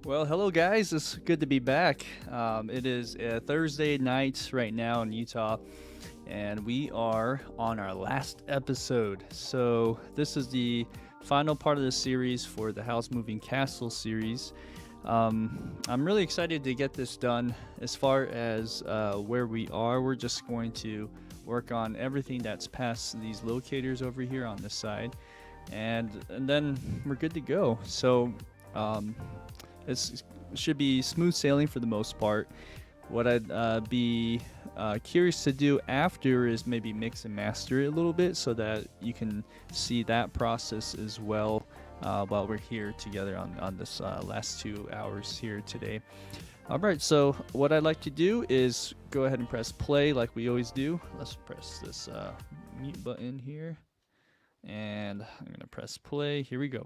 Well, hello guys. It's good to be back. It is Thursday night right now in Utah, and we are on our last episode. So this is the final part of the series for the House Moving Castle series. I'm really excited to get this done. As far as where we are, we're just going to work on everything that's past these locators over here on this side, and then we're good to go. So. Um, it should be smooth sailing for the most part. What I'd be curious to do after is maybe mix and master it a little bit so that you can see that process as well while we're here together on this last 2 hours here today. All right, so what I'd like to do is go ahead and press play like we always do. Let's press this mute button here, and I'm going to press play. Here we go.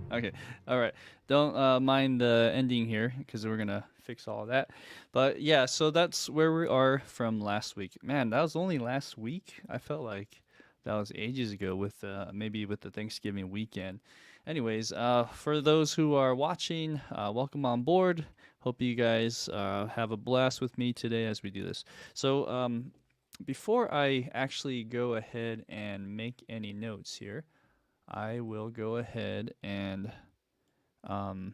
Okay. All right. Don't mind the ending here because we're going to fix all of that. But yeah, so that's where we are from last week. Man, that was only last week. I felt like that was ages ago with maybe with the Thanksgiving weekend. Anyways, for those who are watching, welcome on board. Hope you guys have a blast with me today as we do this. So, before I actually go ahead and make any notes here, I will go ahead and um,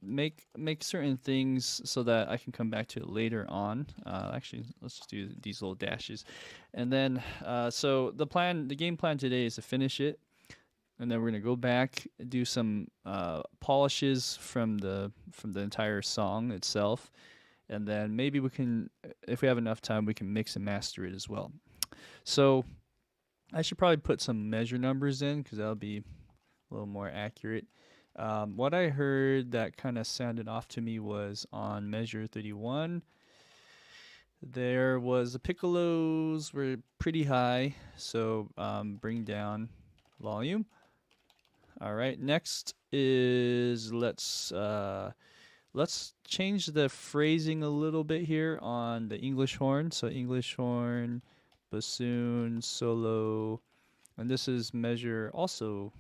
make certain things so that I can come back to it later on. Actually, let's just do these little dashes, and then so the game plan today is to finish it, and then we're gonna go back, do some polishes from the entire song itself, and then maybe we can, if we have enough time, we can mix and master it as well. So I should probably put some measure numbers in because that'll be a little more accurate. What I heard that kind of sounded off to me was on measure 31. There was the piccolos were pretty high, so bring down volume. All right, next is let's change the phrasing a little bit here on the English horn. So English horn, bassoon, solo, and this is measure also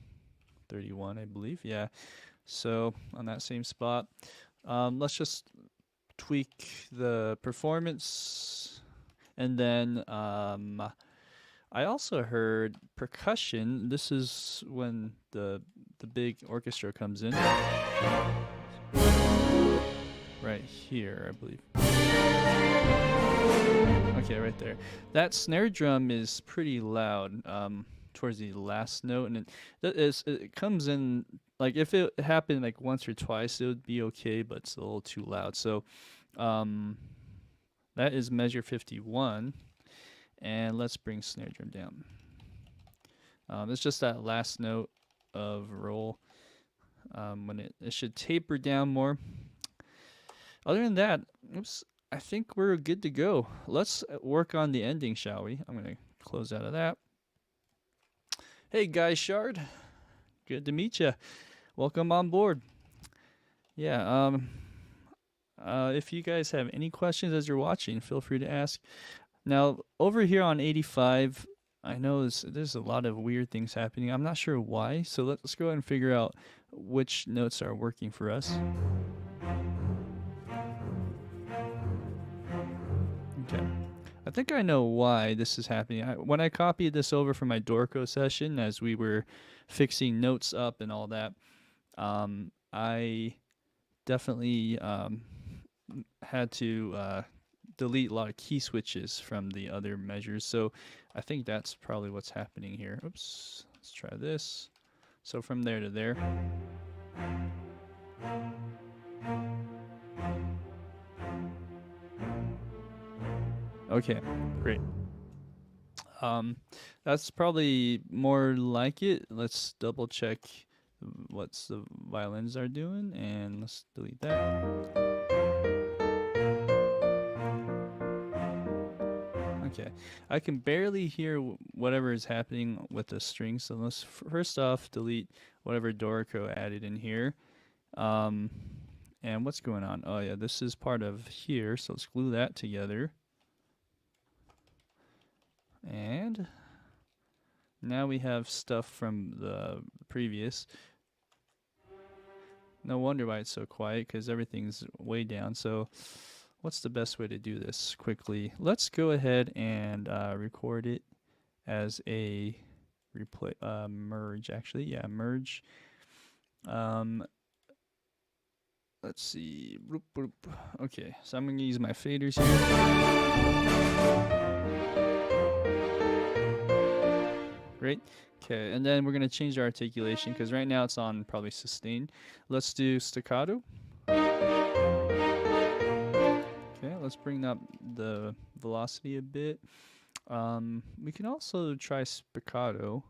31, I believe. Yeah. So on that same spot, let's just tweak the performance, and then I also heard percussion. This is when the big orchestra comes in. Right here, I believe. Okay, right there. That snare drum is pretty loud towards the last note, and it comes in, like, if it happened like once or twice, it would be okay, but it's a little too loud. So that is measure 51. And let's bring snare drum down. It's just that last note of roll. When it should taper down more. Other than that, oops, I think we're good to go. Let's work on the ending, shall we? I'm gonna close out of that. Hey guys, Shard, good to meet you. Welcome on board. Yeah. If you guys have any questions as you're watching, feel free to ask. Now, over here on 85, I know there's a lot of weird things happening. I'm not sure why, so let's go ahead and figure out which notes are working for us. Okay. I think I know why this is happening. When I copied this over from my Dorco session as we were fixing notes up and all that, I definitely had to delete a lot of key switches from the other measures. So I think that's probably what's happening here. Oops, let's try this. So from there to there. Okay, great. That's probably more like it. Let's double check what the violins are doing, and let's delete that. Okay, I can barely hear whatever is happening with the strings. So let's first off delete whatever Dorico added in here. And what's going on? Oh yeah, this is part of here. So let's glue that together. And now we have stuff from the previous. No wonder why it's so quiet, because everything's way down. So what's the best way to do this quickly? Let's go ahead and record it as a merge, actually. Yeah, merge. Let's see. Boop, boop. Okay, so I'm going to use my faders here. Great. Okay, and then we're going to change our articulation because right now it's on probably sustain. Let's do staccato. Okay, let's bring up the velocity a bit. We can also try spiccato,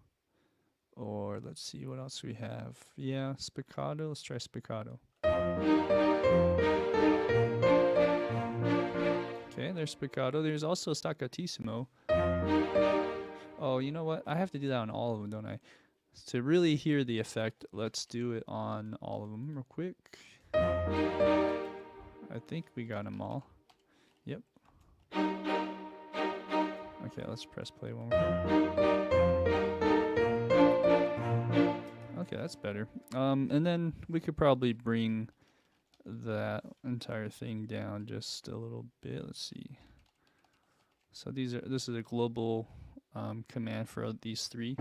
or let's see what else we have. Yeah, spiccato. Let's try spiccato. Okay, there's spiccato. There's also staccatissimo. Oh, you know what? I have to do that on all of them, don't I? To really hear the effect, let's do it on all of them real quick. I think we got them all. Yep. Okay, let's press play one more. Okay, that's better. And then we could probably bring that entire thing down just a little bit. Let's see. So this is a global command for these three.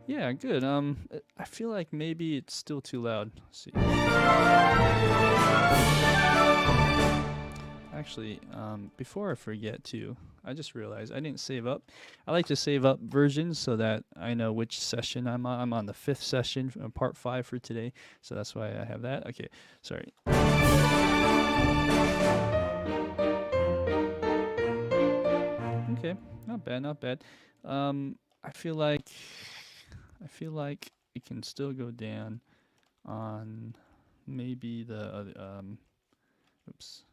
Yeah, good. I feel like maybe it's still too loud. Let's see. Actually, before I forget too, I just realized I didn't save up. I like to save up versions so that I know which session I'm on. I'm on the 5th session, part 5 for today. So that's why I have that. Okay, sorry. Okay, not bad, not bad. I feel like it can still go down on maybe the other, oops,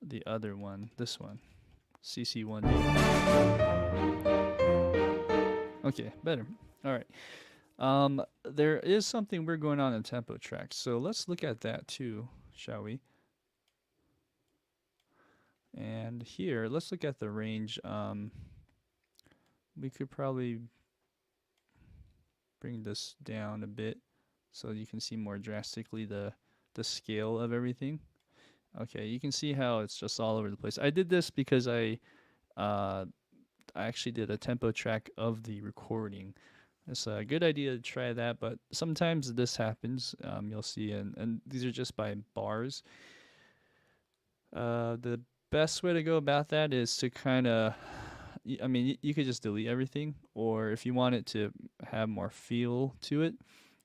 the other one, this one, CC1D. Okay, better. All right. There is something we're going on in tempo tracks, so let's look at that too, shall we? And here, let's look at the range. We could probably bring this down a bit so you can see more drastically the scale of everything. Okay, you can see how it's just all over the place. I did this because I actually did a tempo track of the recording. It's a good idea to try that, but sometimes this happens. You'll see, and these are just by bars. The best way to go about that is to kind of, I mean, you could just delete everything, or if you want it to have more feel to it,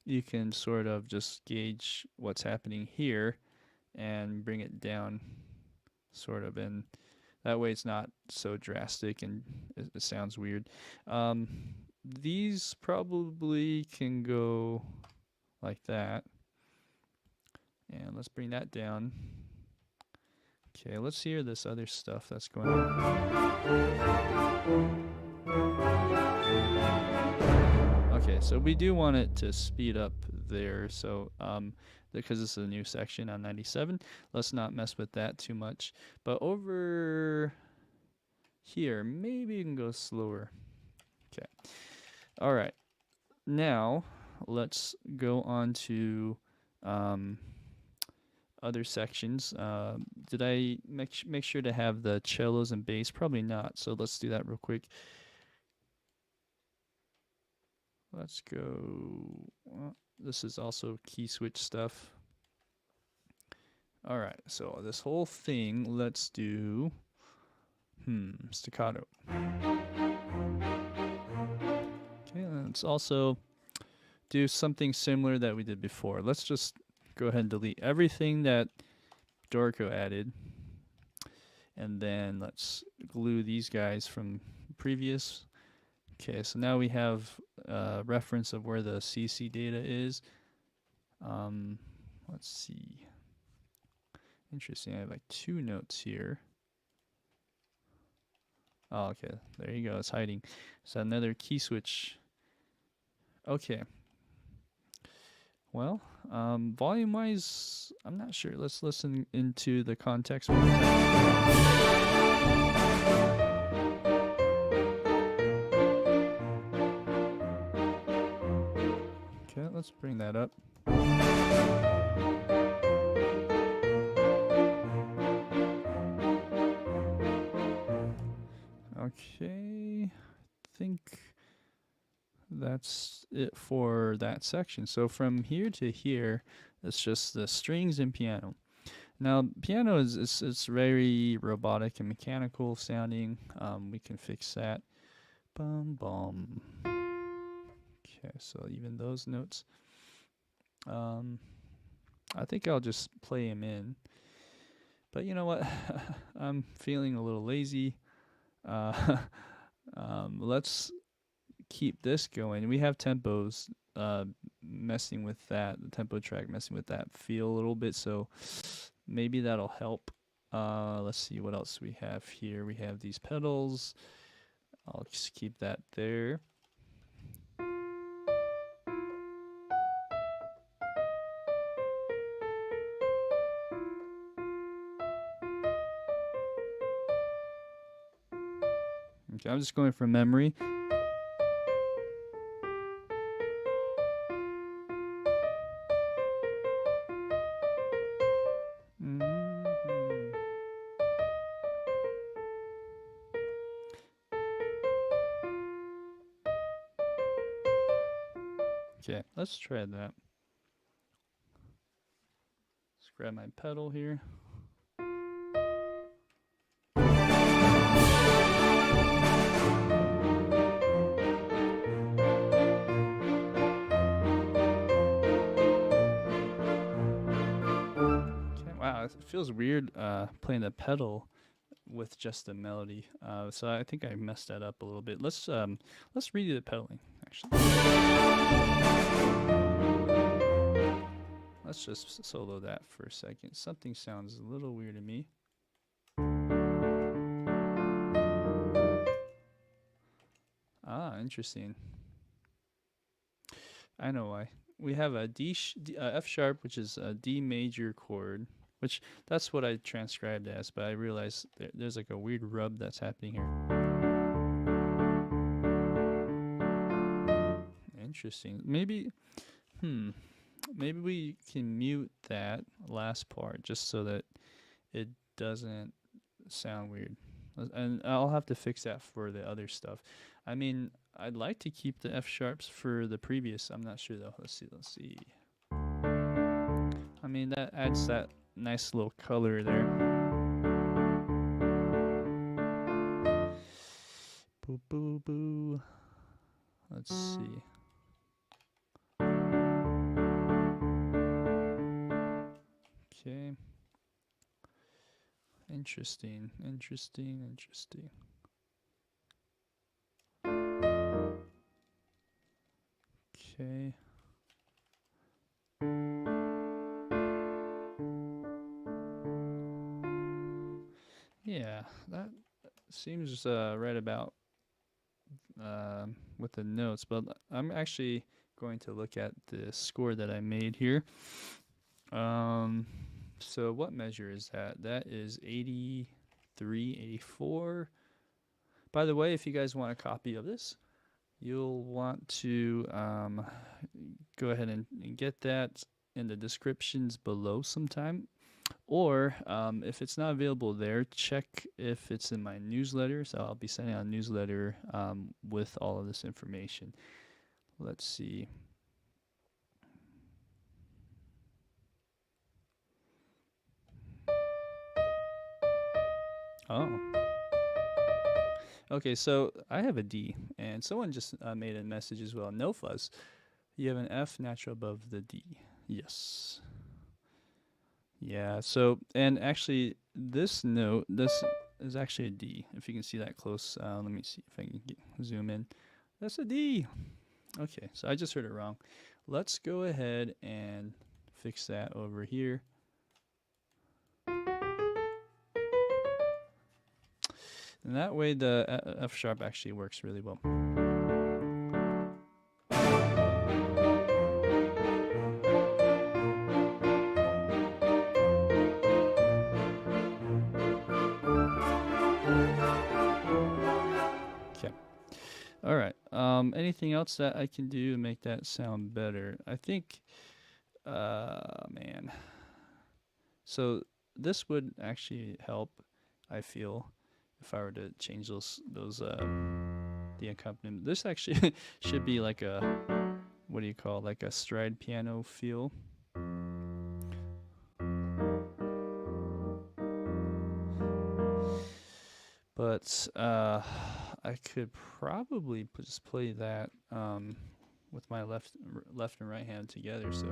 you can sort of just gauge what's happening here and bring it down sort of, and that way it's not so drastic and it sounds weird. These probably can go like that. And let's bring that down. Okay, let's hear this other stuff that's going on. Okay, so we do want it to speed up there, so because this is a new section on 97, let's not mess with that too much. But over here, maybe you can go slower. Okay. All right. Now, let's go on to other sections. Did I make sure to have the cellos and bass? Probably not, so let's do that real quick. Let's go. Well, this is also key switch stuff. All right, so this whole thing, let's do staccato. Okay, let's also do something similar that we did before. Let's just go ahead and delete everything that Dorco added. And then let's glue these guys from previous. Okay, so now we have a reference of where the CC data is. Let's see. Interesting, I have like 2 notes here. Oh, okay, there you go, it's hiding. So another key switch. Okay. Well, volume-wise, I'm not sure. Let's listen into the context one more time. Okay, let's bring that up. Okay, I think that's it for that section. So from here to here, it's just the strings and piano. Now, piano is very robotic and mechanical sounding. We can fix that. Bum bum. Okay, so even those notes. I think I'll just play them in. But you know what? I'm feeling a little lazy. Let's keep this going. We have tempos messing with that, the tempo track messing with that feel a little bit, so maybe that'll help. Let's see what else we have here. We have these pedals. I'll just keep that there. Okay, I'm just going from memory. Okay, let's try that. Let's grab my pedal here. It feels weird playing the pedal with just the melody. So I think I messed that up a little bit. Let's redo the pedaling actually. Let's just solo that for a second. Something sounds a little weird to me. Ah, interesting. I know why. We have a F sharp, which is a D major chord, which that's what I transcribed as, but I realized there's like a weird rub that's happening here. Interesting. Maybe we can mute that last part just so that it doesn't sound weird. And I'll have to fix that for the other stuff. I mean, I'd like to keep the F sharps for the previous. I'm not sure though. Let's see. I mean, that adds that nice little color there. Boo boo boo. Let's see. Okay. Interesting. Okay. Yeah, that seems right about with the notes, but I'm actually going to look at the score that I made here. So what measure is that? That is 83, 84. By the way, if you guys want a copy of this, you'll want to go ahead and get that in the descriptions below sometime. Or if it's not available there, check if it's in my newsletter. So I'll be sending out a newsletter with all of this information. Let's see. Oh. Okay, so I have a D, and someone just made a message as well. No fuzz. You have an F natural above the D. Yes. Yeah, so, and actually, this note, this is actually a D. If you can see that close, let me see if I can zoom in. That's a D. Okay, so I just heard it wrong. Let's go ahead and fix that over here. And that way the F sharp actually works really well. Okay. All right. Anything else that I can do to make that sound better? I think, man. So this would actually help, I feel, if I were to change the accompaniment. This actually should be like a, what do you call, like a stride piano feel. But I could probably just play that with my left and right hand together. So,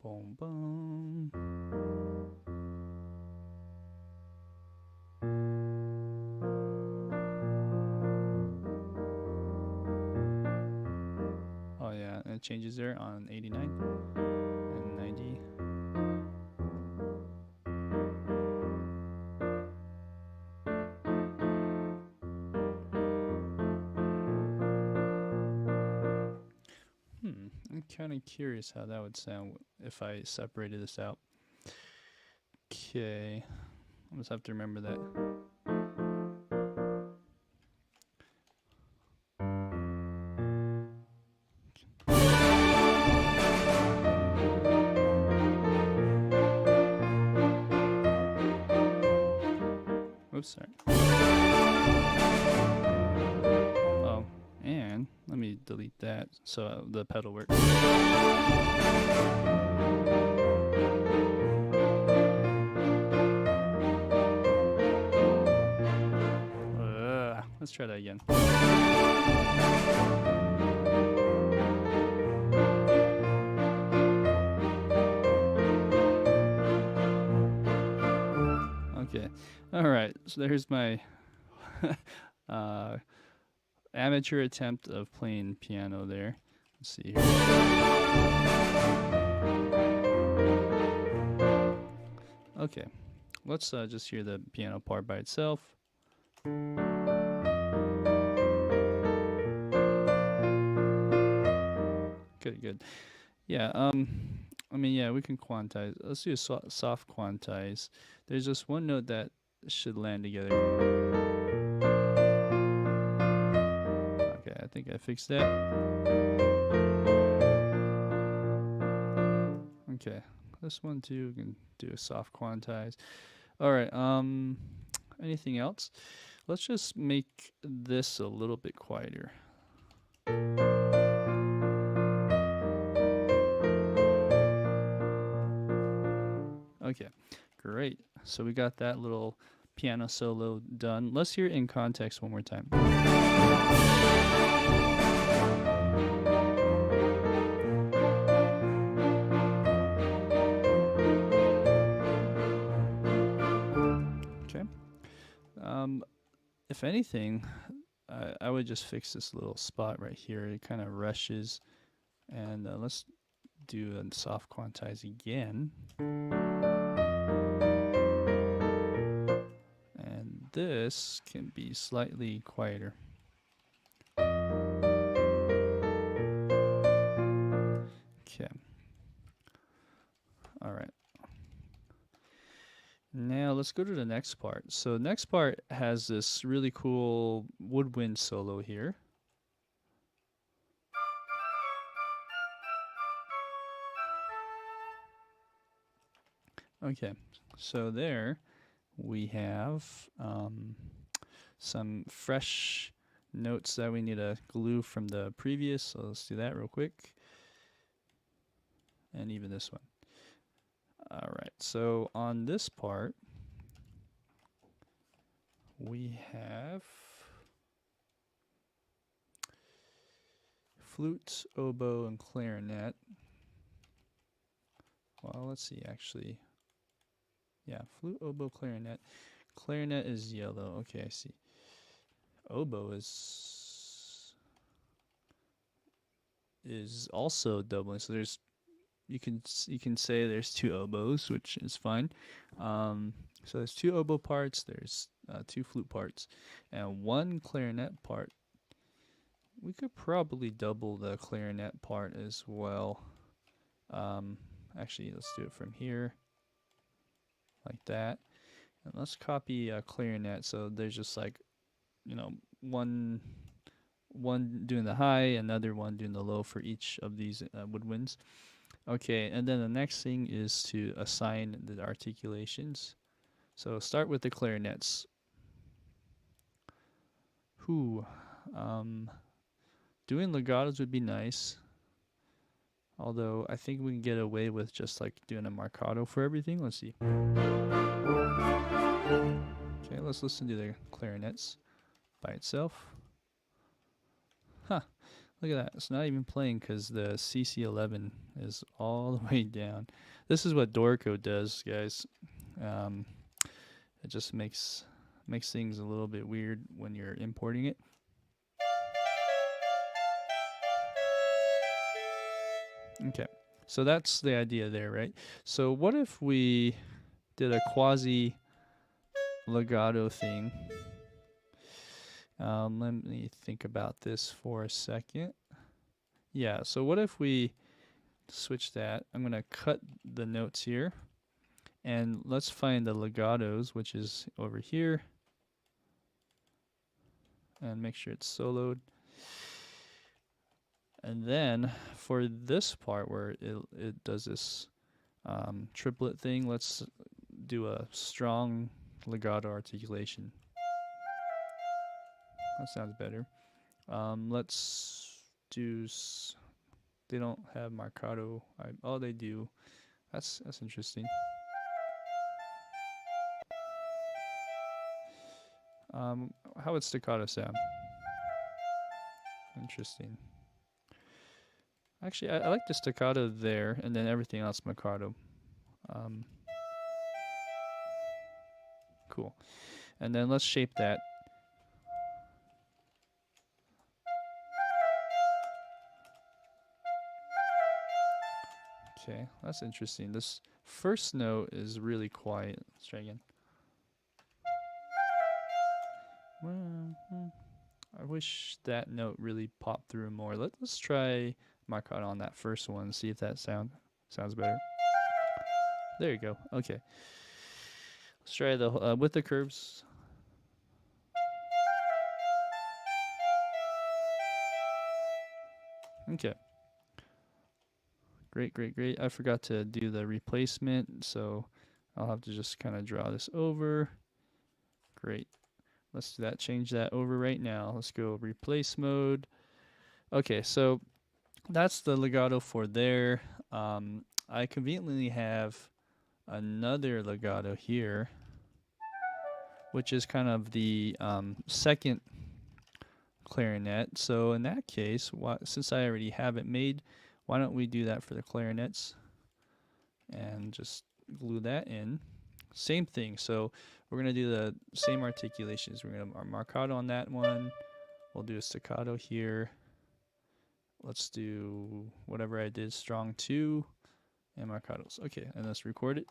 boom, boom. Oh yeah, and it changes there on 89 and 90. I'm kind of curious how that would sound if I separated this out. Okay, I just have to remember that. Oops, sorry. Oh, and let me delete that so the pedal works. Let's try that again. Okay. All right. So there's my amateur attempt of playing piano there. Let's see here. Okay. Let's just hear the piano part by itself. Good. Yeah, I mean, yeah, we can quantize. Let's do a soft quantize. There's just one note that should land together. Okay, I think I fixed that. Okay, this one too, we can do a soft quantize. All right, anything else? Let's just make this a little bit quieter. Okay, great. So we got that little piano solo done. Let's hear it in context one more time. if anything, I would just fix this little spot right here. It kind of rushes. And let's do a soft quantize again. And this can be slightly quieter. Okay. All right. Now let's go to the next part. So the next part has this really cool woodwind solo here. Okay, so there we have some fresh notes that we need to glue from the previous. So let's do that real quick. And even this one. All right, so on this part, we have flute, oboe, and clarinet. Well, let's see, actually. Yeah, flute, oboe, clarinet. Clarinet is yellow. Okay, I see. Oboe is also doubling. So there's you can say there's two oboes, which is fine. So there's two oboe parts. There's two flute parts, and one clarinet part. We could probably double the clarinet part as well. Actually, let's do it from here, like that. And let's copy a clarinet. So there's just like, one doing the high, another one doing the low for each of these woodwinds. Okay, and then the next thing is to assign the articulations. So start with the clarinets. Doing legatos would be nice. Although I think we can get away with just like doing a marcato for everything. Let's see. Okay, let's listen to the clarinets by itself. Huh, look at that. It's not even playing because the CC11 is all the way down. This is what Dorico does, guys. It just makes things a little bit weird when you're importing it. Okay, so that's the idea there, right? So what if we did a quasi legato thing? Let me think about this for a second. Yeah, so what if we switch that? I'm going to cut the notes here. And let's find the legatos, which is over here. And make sure it's soloed. And then for this part where it does this triplet thing, let's do a strong legato articulation. That sounds better. Let's do. They don't have marcato. Oh, they do. That's interesting. How would staccato sound? Interesting. Actually, I like the staccato there, and then everything else marcato. Cool. And then let's shape that. Okay, that's interesting. This first note is really quiet. Let's try again. I wish that note really popped through more. Let's try marcato on that first one, see if that sounds better. There you go. Okay. Let's try the with the curves. Okay. Great. I forgot to do the replacement, so I'll have to just kind of draw this over. Great. Let's do that. Change that over right now. Let's go replace mode. Okay, so that's the legato for there. I conveniently have another legato here, which is kind of the second clarinet. So in that case, since I already have it made, why don't we do that for the clarinets and just glue that in. same thing. So we're gonna do the same articulations. We're gonna marcato on that one. We'll do a staccato here. Let's do whatever I did, strong 2 and marcatos. Okay, and let's record it.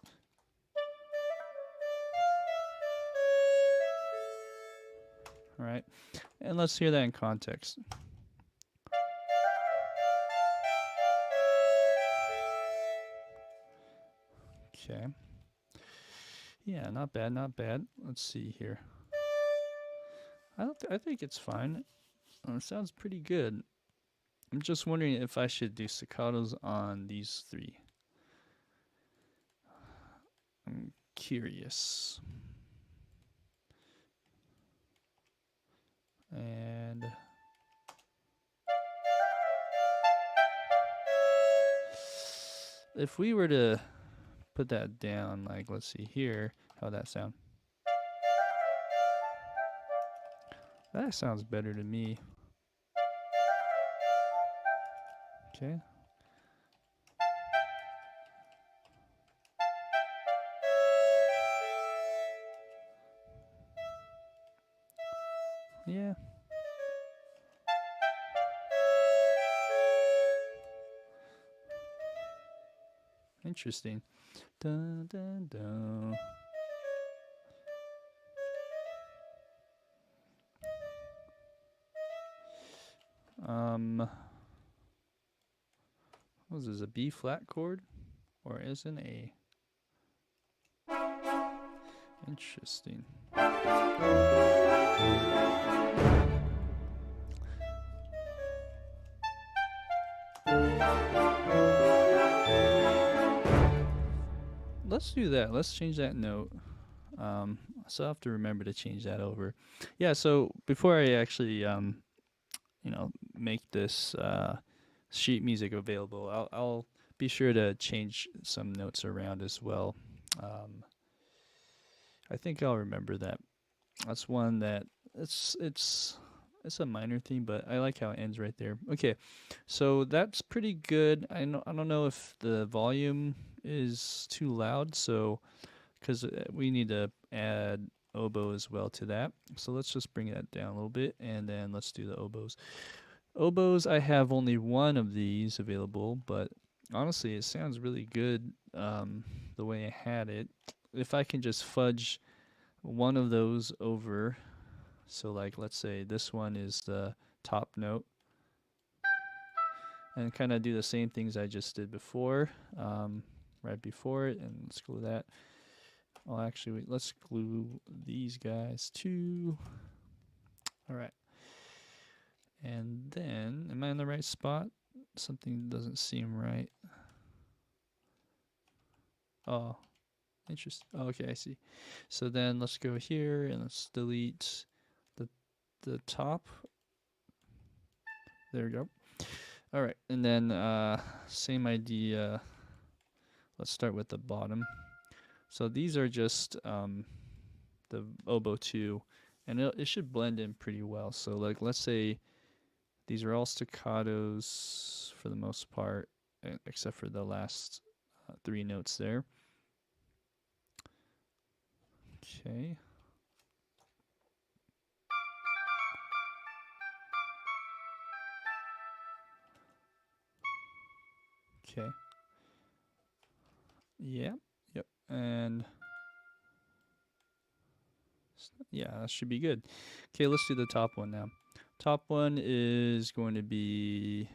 All right, and let's hear that in context. Okay. Yeah, not bad, not bad. Let's see here. I think it's fine. It sounds pretty good. I'm just wondering if I should do staccatos on these 3. I'm curious. And if we were to put that down, like, let's see here, how that sound. That sounds better to me. Okay. Yeah. Interesting. Dun, dun, dun. What is this, a B flat chord? Or is an A? Interesting. Let's do that. Let's change that note. So I have to remember to change that over. Yeah, so before I actually, make this sheet music available, I'll be sure to change some notes around as well. I think I'll remember that. That's one that it's a minor theme, but I like how it ends right there. Okay, so that's pretty good. I don't know if the volume is too loud, so because we need to add oboe as well to that. So let's just bring that down a little bit, and then let's do the oboes. Oboes, I have only one of these available, but honestly, it sounds really good the way I had it. If I can just fudge one of those over, so like let's say this one is the top note, and kind of do the same things I just did before, right before it, and let's glue that. Well, actually, let's glue these guys too. All right. And then, am I in the right spot? Something doesn't seem right. Oh, interesting. Oh, okay, I see. So then let's go here and let's delete the top. There we go. All right, and then same idea. Let's start with the bottom. So these are just the oboe 2, and it should blend in pretty well. So like, let's say these are all staccatos for the most part, except for the last 3 notes there. Okay. Okay. Yeah. Yep. And yeah, that should be good. Okay, let's do the top one now. Top one is going to be,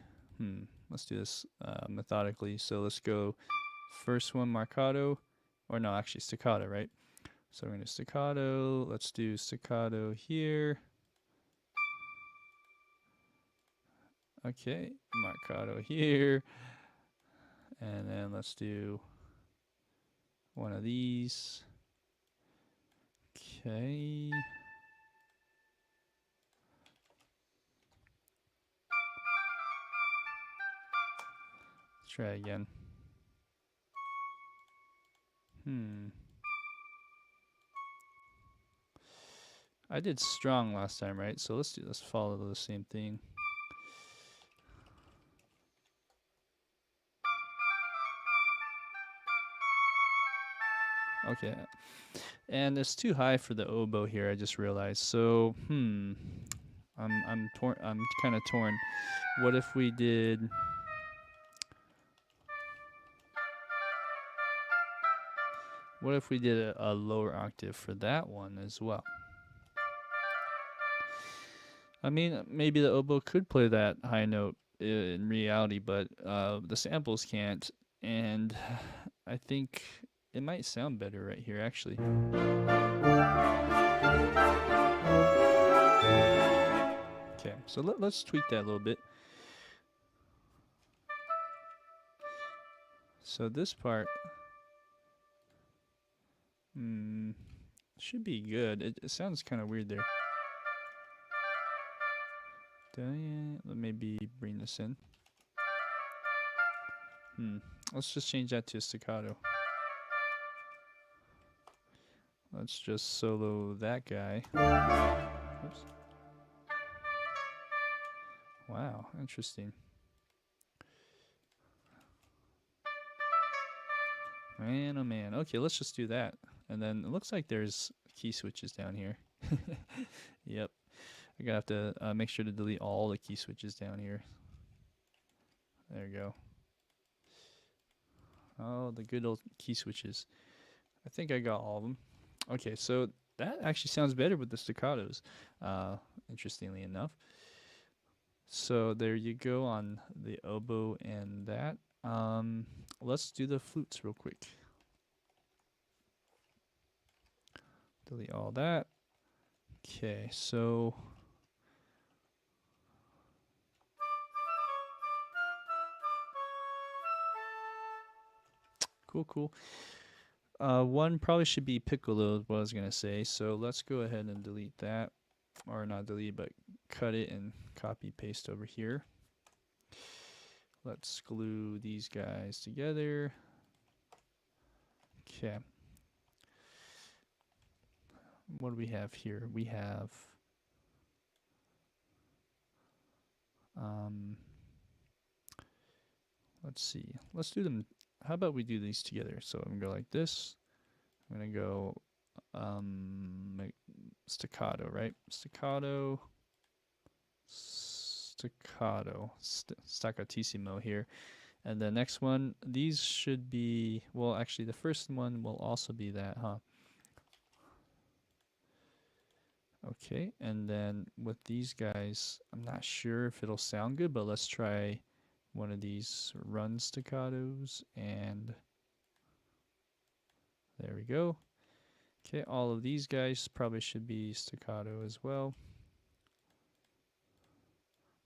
let's do this methodically. So let's go first one marcato, or no, actually staccato, right? So we're going to staccato. Let's do staccato here. Okay, marcato here. And then let's do one of these. Okay. Let's try again. I did strong last time, right? So let's follow the same thing. Okay. And it's too high for the oboe here, I just realized. So, I'm torn. I'm kind of torn. What if we did? What if we did a lower octave for that one as well? I mean, maybe the oboe could play that high note in reality, but the samples can't. And I think it might sound better right here, actually. Okay, so let's tweak that a little bit. So this part, should be good. It sounds kind of weird there. Let maybe bring this in. Let's just change that to staccato. Let's just solo that guy. Oops. Wow, interesting. Man, oh man. Okay, let's just do that. And then it looks like there's key switches down here. Yep. I'm gonna have to make sure to delete all the key switches down here. There we go. Oh, the good old key switches. I think I got all of them. Okay, so that actually sounds better with the staccatos, interestingly enough. So there you go on the oboe and that. Let's do the flutes real quick. Delete all that. Okay, so cool. One probably should be piccolo is what I was gonna say. So let's go ahead and delete that, or not delete, but cut it and copy paste over here. Let's glue these guys together. Okay. What do we have here? We have let's see. Let's do them. How about we do these together? So I'm gonna go like this. I'm gonna go staccato, right? Staccato, staccatissimo here. And the next one, these should be, well, actually, the first one will also be that, huh? Okay, and then with these guys, I'm not sure if it'll sound good, but let's try one of these run staccatos, and there we go. Okay, all of these guys probably should be staccato as well.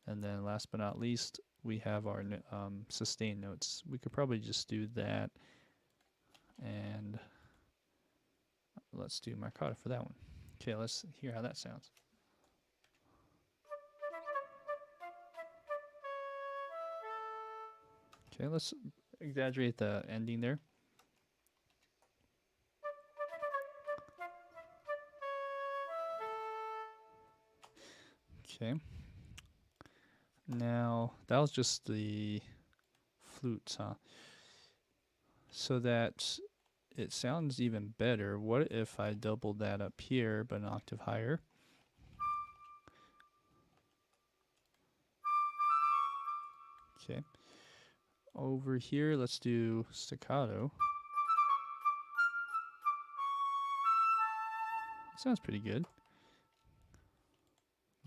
And then last but not least, we have our sustain notes. We could probably just do that, and let's do marcato for that one. Okay, let's hear how that sounds. Okay, let's exaggerate the ending there. Okay. Now, that was just the flutes, huh? So that it sounds even better, what if I doubled that up here, but an octave higher? Okay. Over here, let's do staccato. Sounds pretty good.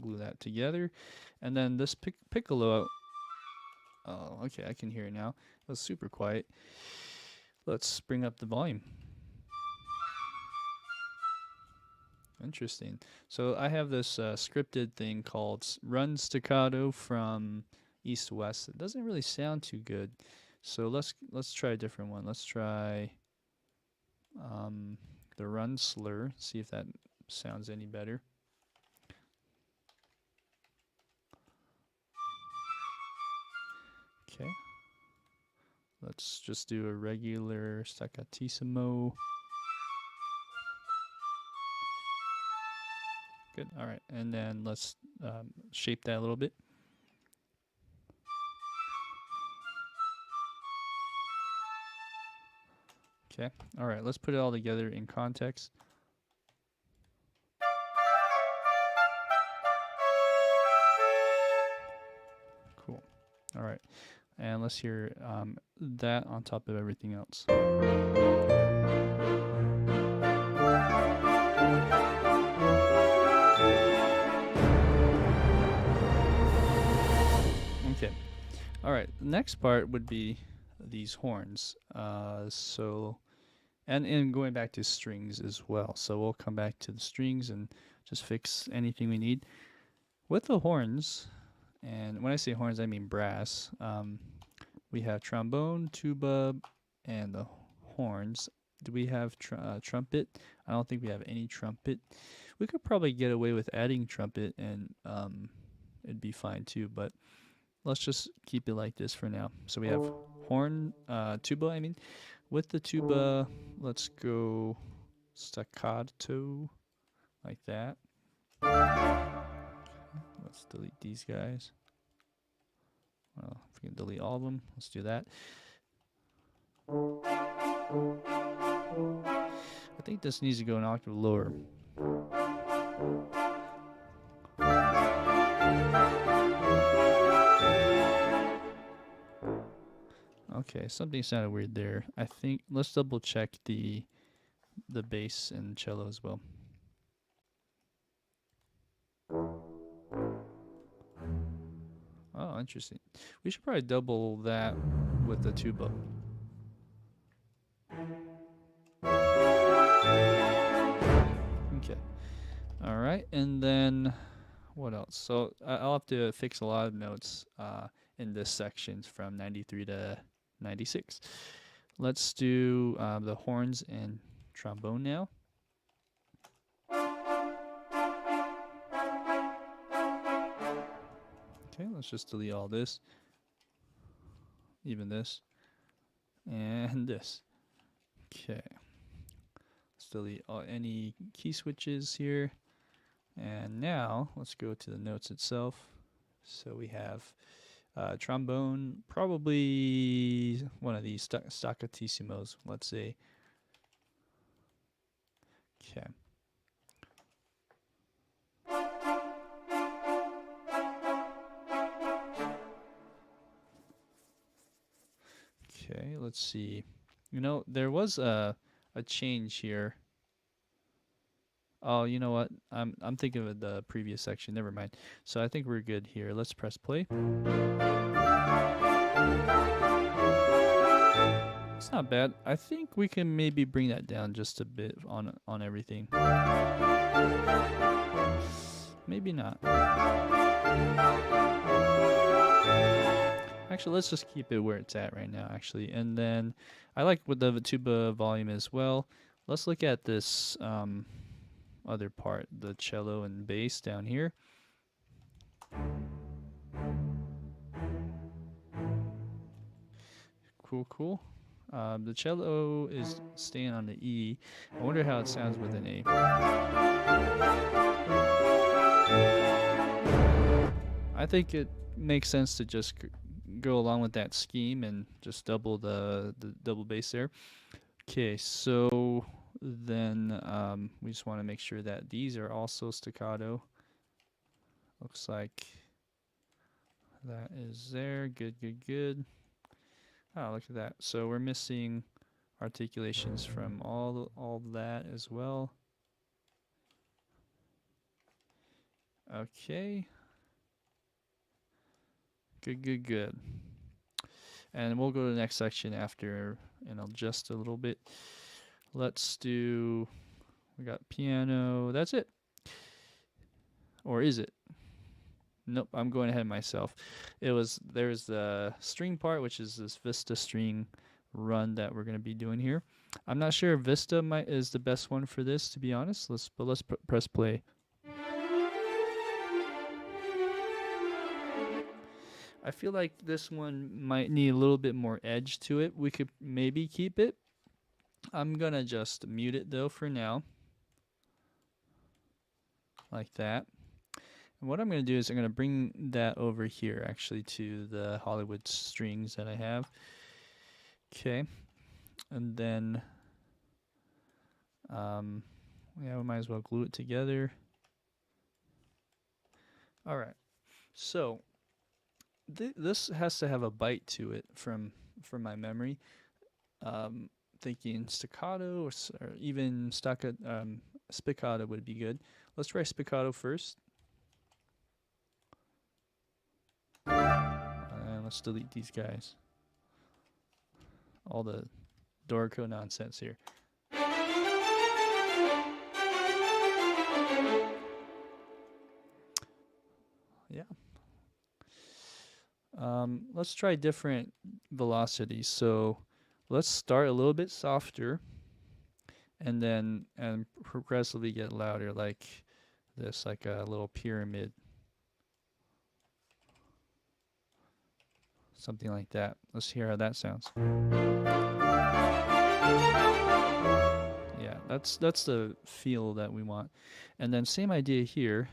Glue that together. And then this piccolo. Oh, okay, I can hear it now. It was super quiet. Let's bring up the volume. Interesting. So I have this scripted thing called run staccato from east to west. It doesn't really sound too good. So let's try a different one. Let's try the run slur. See if that sounds any better. Okay. Let's just do a regular staccatissimo. Good. All right. And then let's shape that a little bit. Okay. All right. Let's put it all together in context. Cool. All right. And let's hear that on top of everything else. Okay. All right. The next part would be these horns. And going back to strings as well. So we'll come back to the strings and just fix anything we need. With the horns, and when I say horns, I mean brass. We have trombone, tuba, and the horns. Do we have trumpet? I don't think we have any trumpet. We could probably get away with adding trumpet, and it'd be fine too. But let's just keep it like this for now. So we have tuba. I mean, with the tuba, let's go staccato, like that. Let's delete these guys. Well, if we can delete all of them, let's do that. I think this needs to go an octave lower. Okay, something sounded weird there. I think let's double check the bass and cello as well. Oh, interesting. We should probably double that with the tuba. Okay. All right, and then what else? So I'll have to fix a lot of notes in this section from 93 to 96. Let's do the horns and trombone now. Okay, let's just delete all this, even this, and this. Okay, let's delete any key switches here. And now let's go to the notes itself. So we have trombone, probably one of these staccatissimo, let's say. Okay. Okay, let's see. You know, there was a change here. Oh, you know what? I'm thinking of the previous section. Never mind. So I think we're good here. Let's press play. It's not bad. I think we can maybe bring that down just a bit on everything. Maybe not. Actually, let's just keep it where it's at right now, actually. And then I like with the tuba volume as well. Let's look at this other part, the cello and bass down here. Cool. The cello is staying on the E. I wonder how it sounds with an A. I think it makes sense to just go along with that scheme and just double the double bass there. Okay, so then we just want to make sure that these are also staccato. Looks like that is there. Good. Oh, look at that. So we're missing articulations from all that as well. Okay. Good. And we'll go to the next section after and adjust a little bit. Let's do, we got piano. That's it. Or is it? Nope, I'm going ahead of myself. There's the string part, which is this Vista string run that we're going to be doing here. I'm not sure if Vista is the best one for this, to be honest. Let's press play. I feel like this one might need a little bit more edge to it. We could maybe keep it. I'm going to just mute it though for now. Like that. And what I'm going to do is I'm going to bring that over here actually to the Hollywood strings that I have. Okay. And then Yeah, we might as well glue it together. All right. So this has to have a bite to it from my memory. Um, Thinking staccato or even spiccato would be good. Let's try spiccato first. And let's delete these guys. All the Dorico nonsense here. Yeah. Let's try different velocities. So let's start a little bit softer and then progressively get louder like this, like a little pyramid. Something like that. Let's hear how that sounds. Yeah, that's the feel that we want. And then same idea here.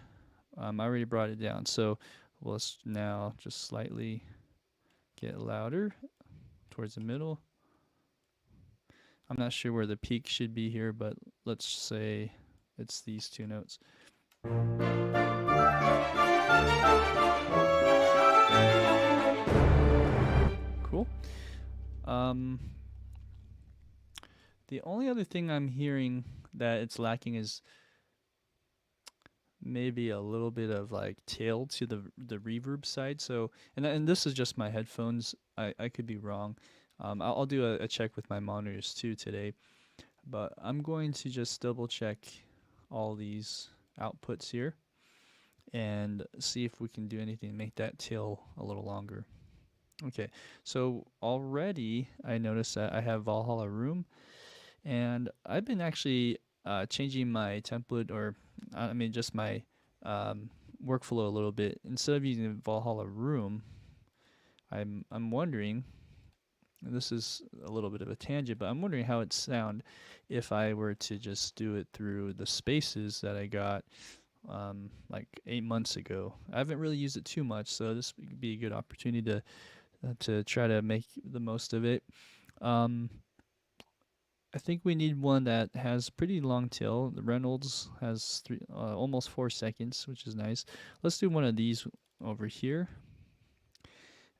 I already brought it down. So let's now just slightly get louder towards the middle. I'm not sure where the peak should be here, but let's say it's these two notes. Cool. The only other thing I'm hearing that it's lacking is maybe a little bit of like tail to the reverb side. So and this is just my headphones. I could be wrong. I'll do a check with my monitors too today, but I'm going to just double check all these outputs here and see if we can do anything to make that tail a little longer. Okay, so already I noticed that I have Valhalla Room, and I've been actually changing my template, or I mean just my workflow a little bit. Instead of using Valhalla Room, I'm wondering, and this is a little bit of a tangent, but I'm wondering how it'd sound if I were to just do it through the spaces that I got like 8 months ago. I haven't really used it too much, so this would be a good opportunity to try to make the most of it. Um, I think we need one that has pretty long tail. The Reynolds has almost 4 seconds, which is nice. Let's do one of these over here.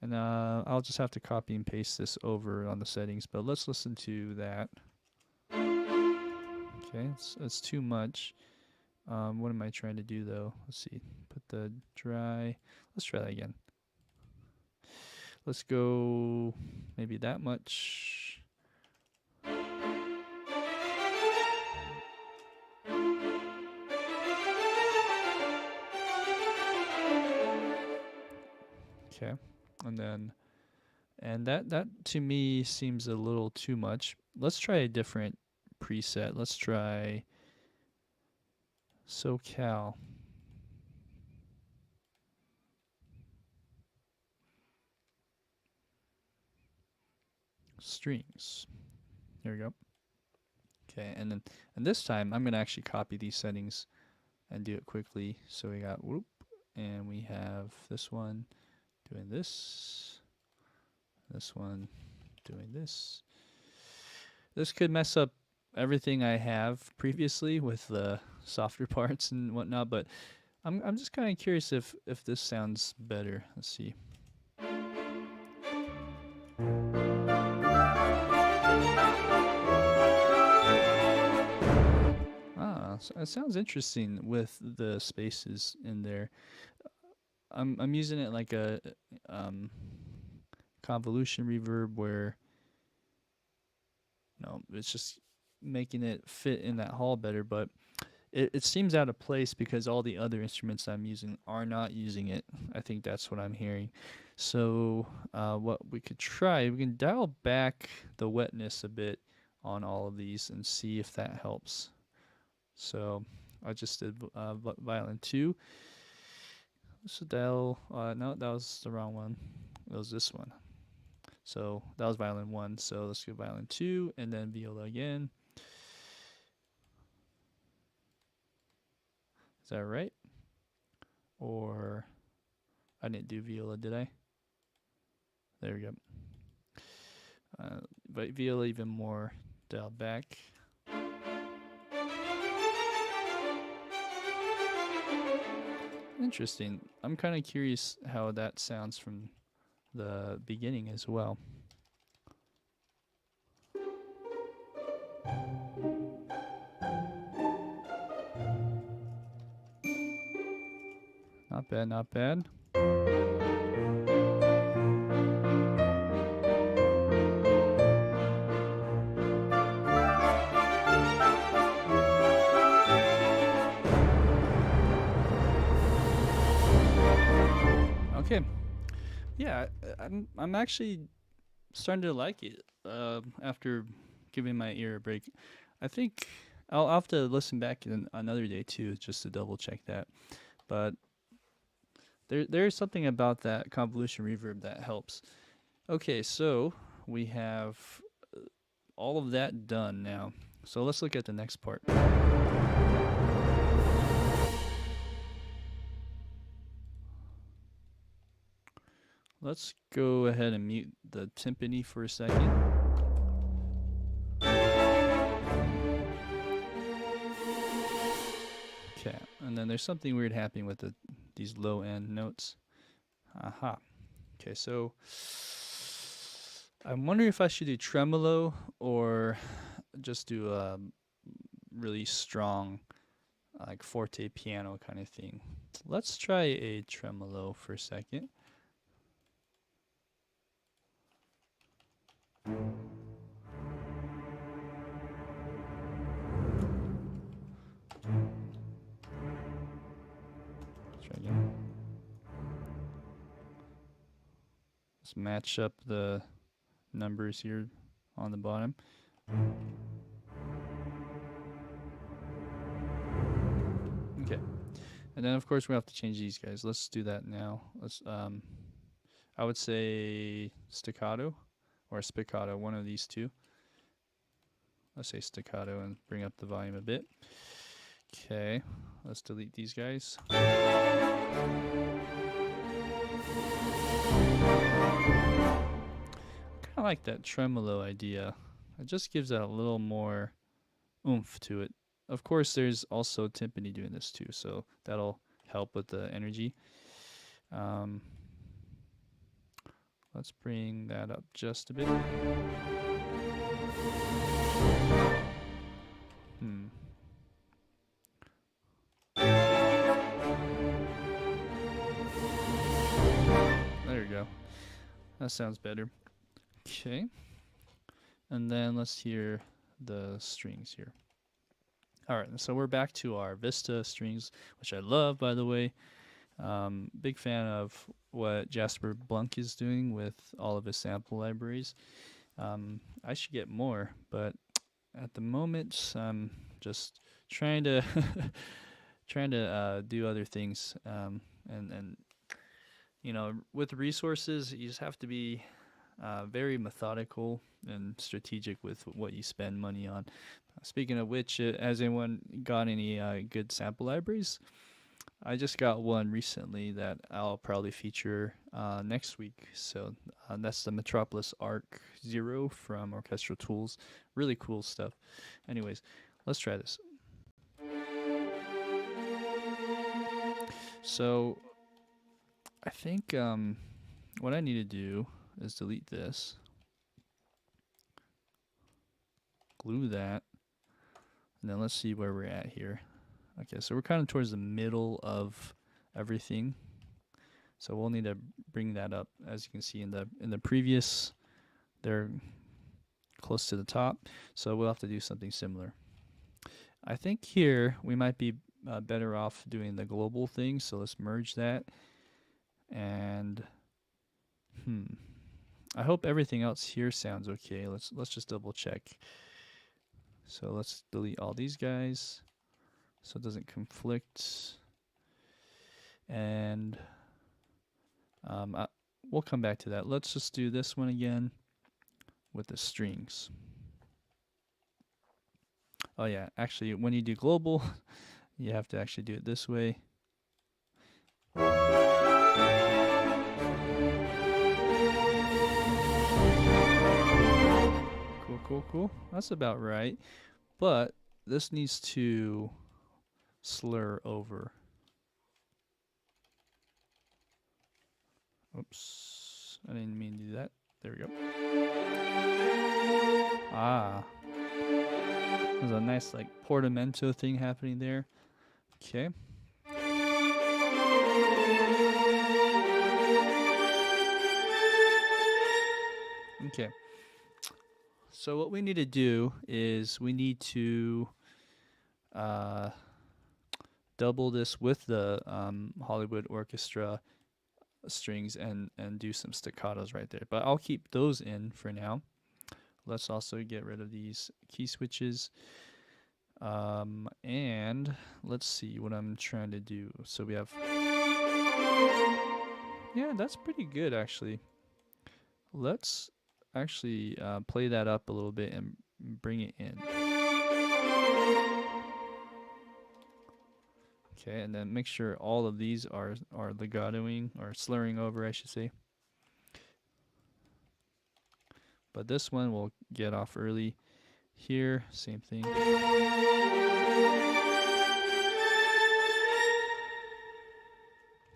And I'll just have to copy and paste this over on the settings, but let's listen to that. Okay, it's too much. What am I trying to do though? Let's see. Put the dry. Let's try that again. Let's go maybe that much. Okay. And that to me seems a little too much. Let's try a different preset. Let's try SoCal. Strings. There we go. Okay, and this time I'm gonna actually copy these settings and do it quickly. So we got whoop, and we have this one doing this one doing this. This could mess up everything I have previously with the softer parts and whatnot, but I'm just kind of curious if this sounds better. Let's see. So it sounds interesting with the spaces in there. I'm using it like a convolution reverb where it's just making it fit in that hall better, but it seems out of place because all the other instruments I'm using are not using it. I think that's what I'm hearing. So what we could try, we can dial back the wetness a bit on all of these and see if that helps. So I just did violin 2. Let's dial, no, that was the wrong one. It was this one. So that was violin 1. So let's go violin 2 and then viola again. Is that right? Or I didn't do viola, did I? There we go. But viola even more dialed back. Interesting. I'm kind of curious how that sounds from the beginning as well. Not bad, not bad. Okay. Yeah, I'm actually starting to like it after giving my ear a break. I think I'll have to listen back in another day too, just to double check that. But there's something about that convolution reverb that helps. Okay, so we have all of that done now. So let's look at the next part. Let's go ahead and mute the timpani for a second. Okay, and then there's something weird happening with these low end notes. Aha. Okay, so I'm wondering if I should do tremolo or just do a really strong, like forte piano kind of thing. Let's try a tremolo for a second. Try again. Let's match up the numbers here on the bottom. Okay. And then of course we have to change these guys. Let's do that now. Let's I would say staccato or spiccato, one of these two. Let's say staccato and bring up the volume a bit. Okay, let's delete these guys. I like that tremolo idea. It just gives that a little more oomph to it. Of course, there's also timpani doing this too, so that'll help with the energy. Let's bring that up just a bit. There you go. That sounds better. Okay. And then let's hear the strings here. All right, so we're back to our Vista strings, which I love, by the way. Big fan of what Jasper Blunk is doing with all of his sample libraries. I should get more, but at the moment, I'm just trying to do other things. And you know, with resources, you just have to be very methodical and strategic with what you spend money on. Speaking of which, has anyone got any good sample libraries? I just got one recently that I'll probably feature next week. So that's the Metropolis Arc Zero from Orchestral Tools. Really cool stuff. Anyways, let's try this. So I think what I need to do is delete this, glue that, and then let's see where we're at here. Okay, so we're kind of towards the middle of everything. So we'll need to bring that up. As you can see in the previous, they're close to the top. So we'll have to do something similar. I think here we might be better off doing the global thing. So let's merge that. And I hope everything else here sounds okay. Let's just double check. So let's delete all these guys so it doesn't conflict. And we'll come back to that. Let's just do this one again with the strings. Oh yeah, actually when you do global, you have to actually do it this way. Cool. That's about right. But this needs to slur over. Oops, I didn't mean to do that. There we go. Ah, there's a nice like portamento thing happening there. Okay. Okay. So what we need to do is we need to uh, double this with the Hollywood Orchestra strings and do some staccatos right there. But I'll keep those in for now. Let's also get rid of these key switches. And let's see what I'm trying to do. So we have, yeah, that's pretty good actually. Let's actually play that up a little bit and bring it in. Okay, and then make sure all of these are legatoing or slurring over, I should say. But this one will get off early. Here, same thing.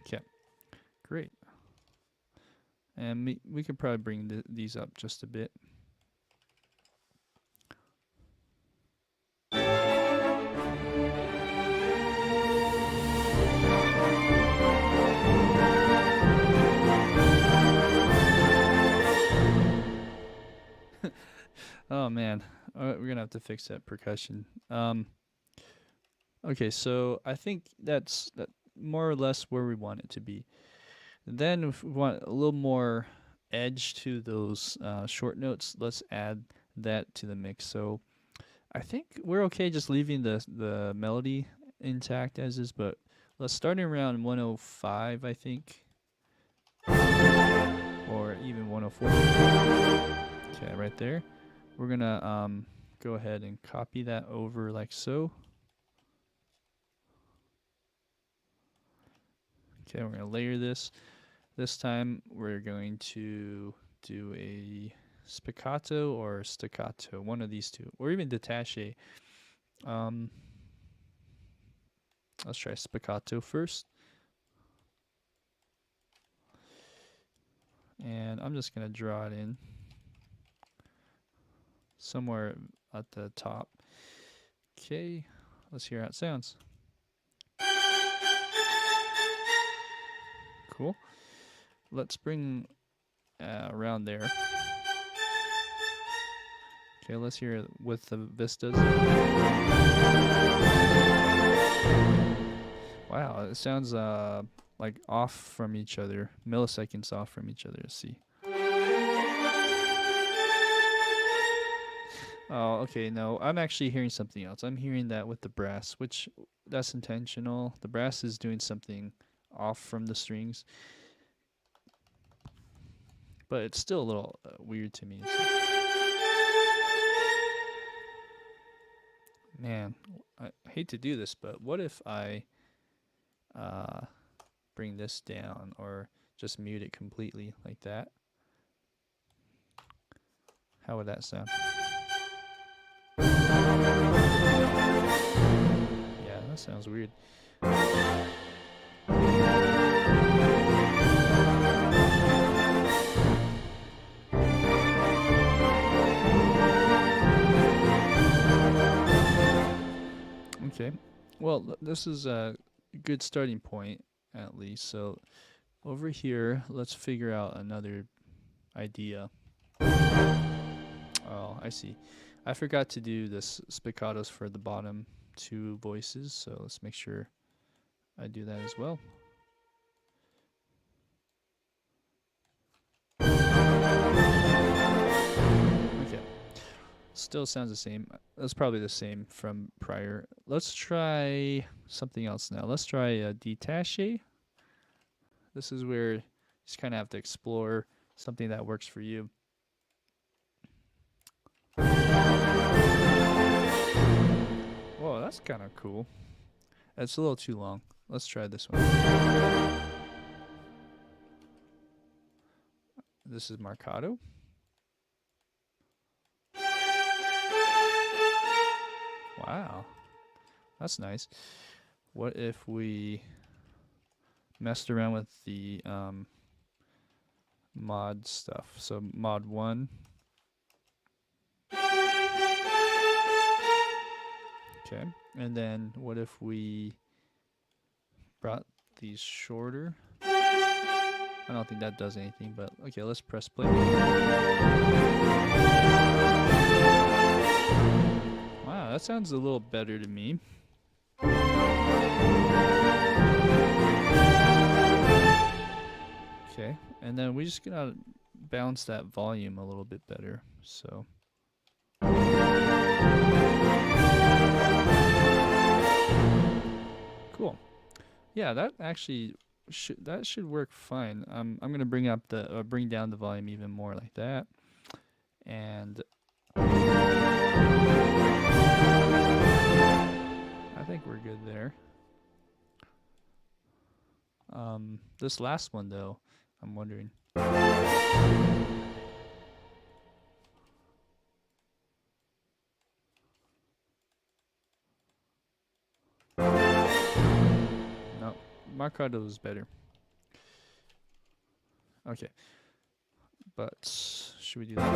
Okay, great. And we could probably bring these up just a bit. Oh man, we're gonna have to fix that percussion. Okay, so I think that's more or less where we want it to be. Then if we want a little more edge to those short notes, let's add that to the mix. So I think we're okay just leaving the melody intact as is, but let's start around 105, I think, or even 104. Okay, right there. We're gonna go ahead and copy that over like so. Okay, we're gonna layer this. This time we're going to do a spiccato or staccato, one of these two, or even detache. Let's try spiccato first. And I'm just gonna draw it in somewhere at the top. Okay, let's hear how it sounds. Cool. Let's bring around there. Okay, let's hear it with the vistas. Wow, it sounds like off from each other, milliseconds off from each other. Let's see. Oh, okay, no, I'm actually hearing something else. I'm hearing that with the brass, which that's intentional. The brass is doing something off from the strings, but it's still a little weird to me. Man, I hate to do this, but what if I bring this down or just mute it completely like that? How would that sound? Yeah, that sounds weird. Okay, well, this is a good starting point at least. So over here, let's figure out another idea. Oh, I see. I forgot to do this spiccatos for the bottom two voices, so let's make sure I do that as well. Okay. Still sounds the same. That's probably the same from prior. Let's try something else now. Let's try a detache. This is where you just kind of have to explore something that works for you. Whoa, that's kind of cool. It's a little too long. Let's try this one. This is marcato. Wow, that's nice. What if we messed around with the mod stuff. So mod 1. Okay, and then what if we brought these shorter? I don't think that does anything, but okay, let's press play. Wow, that sounds a little better to me. Okay, and then we just gotta balance that volume a little bit better. So cool. Yeah, that actually should work fine. I'm gonna bring up the bring down the volume even more like that, and I think we're good there. This last one though, I'm wondering. No, Marcado is better. Okay, but should we do that?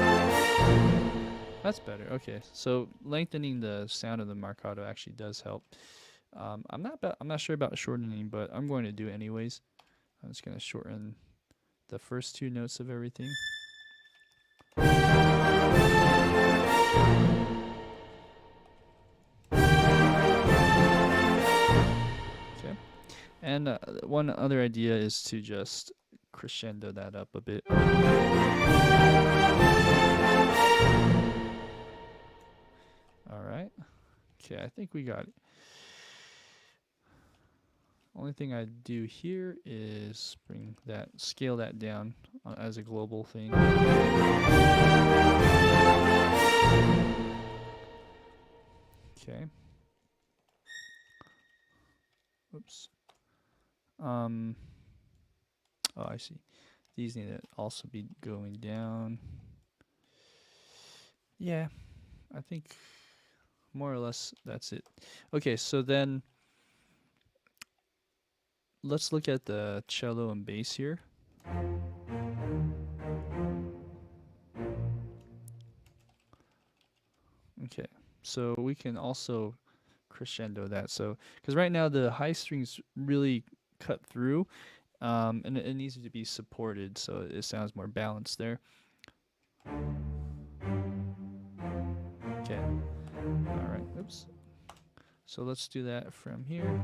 That's better. Okay, so lengthening the sound of the Marcado actually does help. I'm not sure about shortening, but I'm going to do it anyways. I'm just gonna shorten the first 2 notes of everything. Okay, and one other idea is to just crescendo that up a bit. All right. Okay, I think we got it. Only thing I do here is scale that down as a global thing. Okay. Oops. Oh, I see. These need to also be going down. Yeah, I think more or less that's it. Okay, so then let's look at the cello and bass here. Okay, so we can also crescendo that. So, because right now the high strings really cut through, and it needs to be supported so it sounds more balanced there. Okay, all right, oops. So let's do that from here.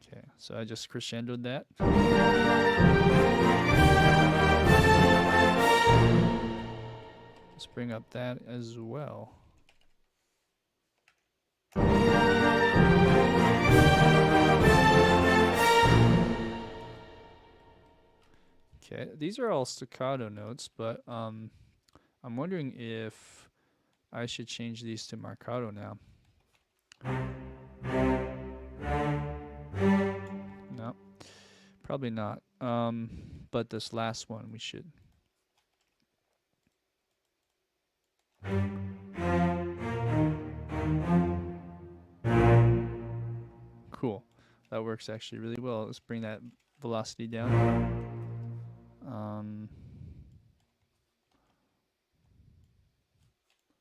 Okay, so I just crescendoed that. Let's bring up that as well. Okay, these are all staccato notes, but I'm wondering if I should change these to marcato now. No, probably not. But this last one we should. Cool. That works actually really well. Let's bring that velocity down.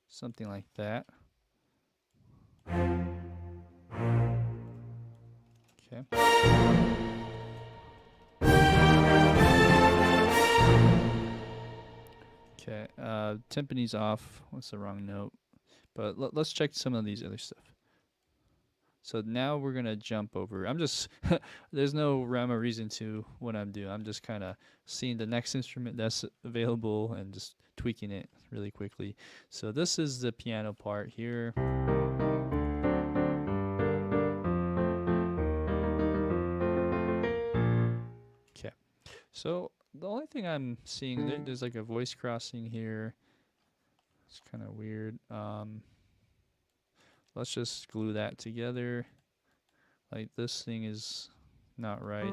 Something like that. Okay. Okay. Timpani's off. What's the wrong note? But let's check some of these other stuff. So now we're gonna jump over. I'm just there's no rhyme or reason to what I'm doing. I'm just kind of seeing the next instrument that's available and just tweaking it really quickly. So this is the piano part here. Okay. So the only thing I'm seeing there's like a voice crossing here. It's kind of weird. Let's just glue that together. Like this thing is not right.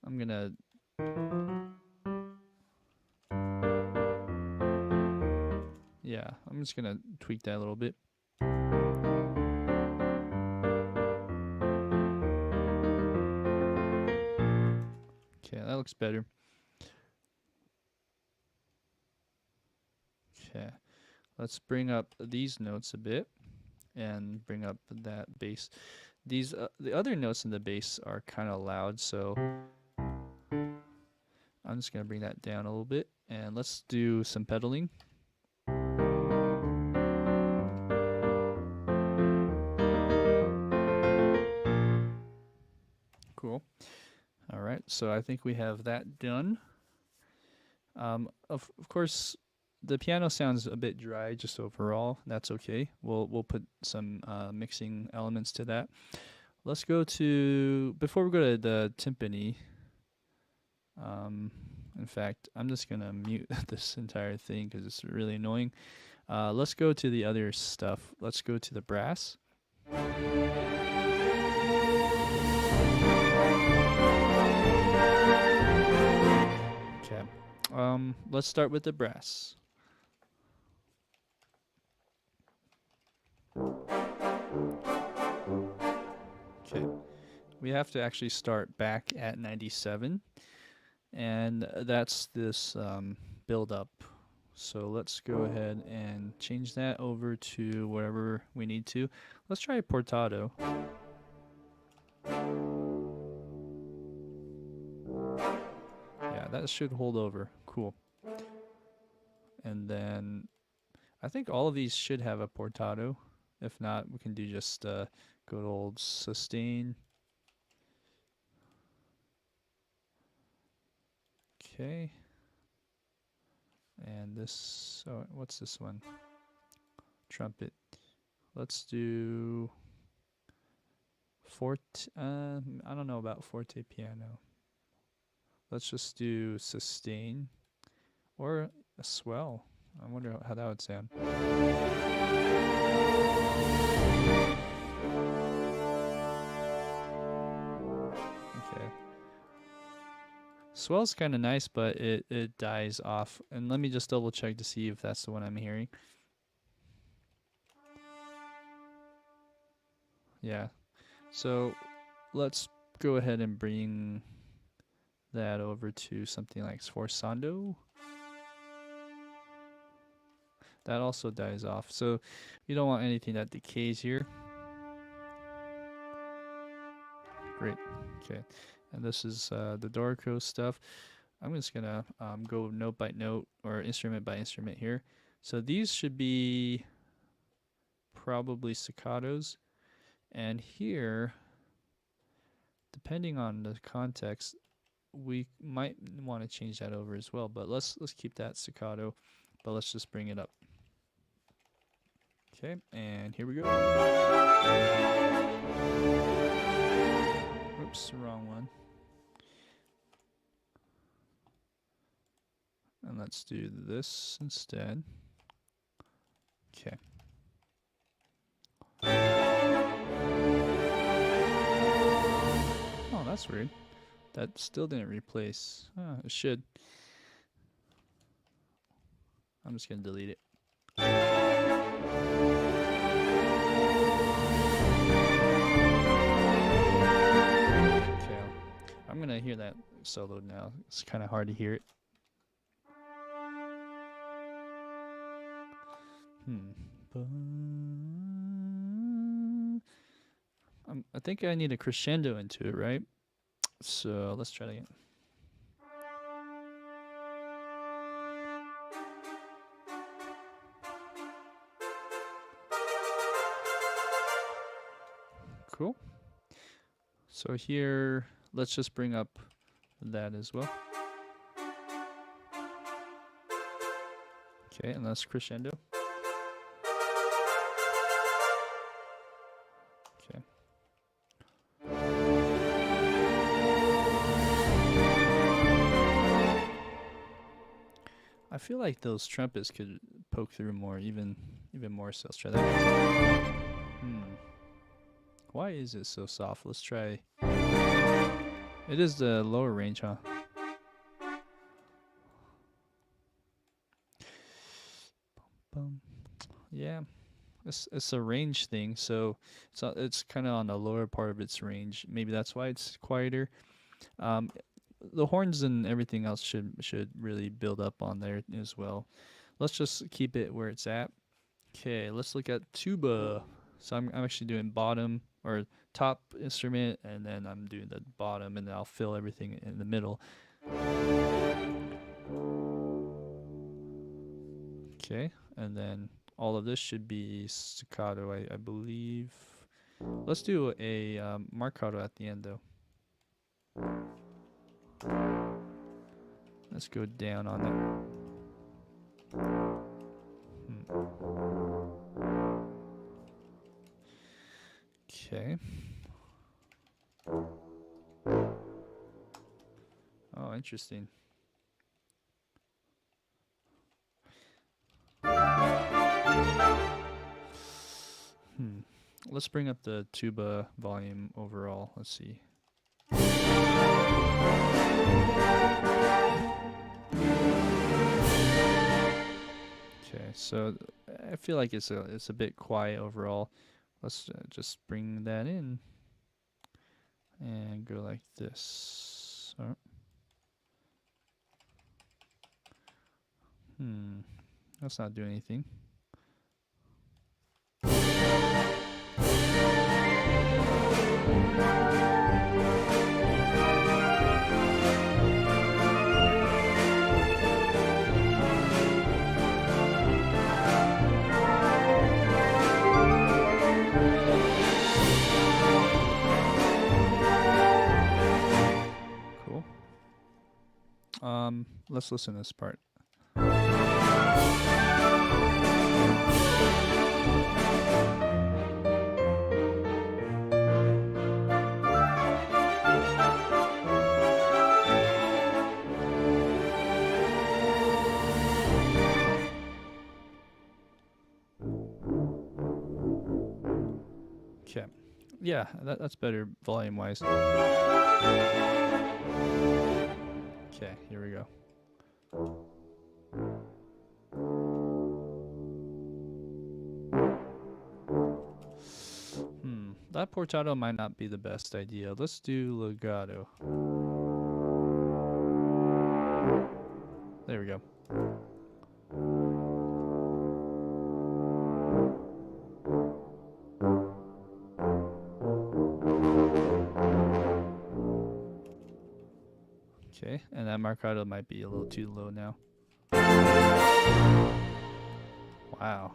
I'm gonna Yeah, I'm just gonna tweak that a little bit. Okay, that looks better. Okay, let's bring up these notes a bit and bring up that bass. These the other notes in the bass are kind of loud, so I'm just gonna bring that down a little bit, and let's do some pedaling. Cool. All right, so I think we have that done. Of course, the piano sounds a bit dry just overall. That's okay. We'll put some mixing elements to that. Let's go to, before we go to the timpani. In fact, I'm just gonna mute this entire thing because it's really annoying. Let's go to the other stuff. Let's go to the brass. Okay. Let's start with the brass. Okay. We have to actually start back at 97, and that's this build up. So let's go ahead and change that over to wherever we need to. Let's try portato. Yeah, that should hold over. Cool. And then I think all of these should have a portato. If not, we can do just good old sustain. Okay. And this, oh, what's this one? Trumpet. Let's do forte. I don't know about forte piano. Let's just do sustain or a swell. I wonder how that would sound. Okay. Swell's kind of nice, but it dies off. And let me just double check to see if that's the one I'm hearing. Yeah. So let's go ahead and bring that over to something like sforzando. That also dies off. So you don't want anything that decays here. Great. Okay. And this is the Dorico stuff. I'm just going to go note by note or instrument by instrument here. So these should be probably staccatos. And here, depending on the context, we might want to change that over as well. But let's keep that staccato. But let's just bring it up. Okay, and here we go. Oops, wrong one. And let's do this instead. Okay. Oh, that's weird. That still didn't replace. Oh, it should. I'm just going to delete it. Okay, I'm going to hear that solo now. It's kind of hard to hear it. I think I need a crescendo into it, right? So let's try it again. Cool. So here, let's just bring up that as well. Okay, and that's crescendo. Okay. I feel like those trumpets could poke through more, even more. So let's try that. Why is it so soft? Let's try. It is the lower range, huh? Yeah, it's a range thing, so it's kind of on the lower part of its range. Maybe that's why it's quieter. Um, the horns and everything else should really build up on there as well. Let's just keep it where it's at. Okay, let's look at tuba. So I'm actually doing bottom or top instrument, and then I'm doing the bottom, and then I'll fill everything in the middle. Okay, and then all of this should be staccato, I believe. Let's do a marcato at the end, though. Let's go down on that. Okay. Oh, interesting. Let's bring up the tuba volume overall. Let's see. Okay, so I feel like it's a bit quiet overall. Let's just bring that in and go like this. Oh. That's not doing anything. Cool. Let's listen to this part. Okay. Yeah, that's better volume wise. Okay, here we go. That portato might not be the best idea. Let's do legato. There we go. Okay, and that marcato might be a little too low now. Wow.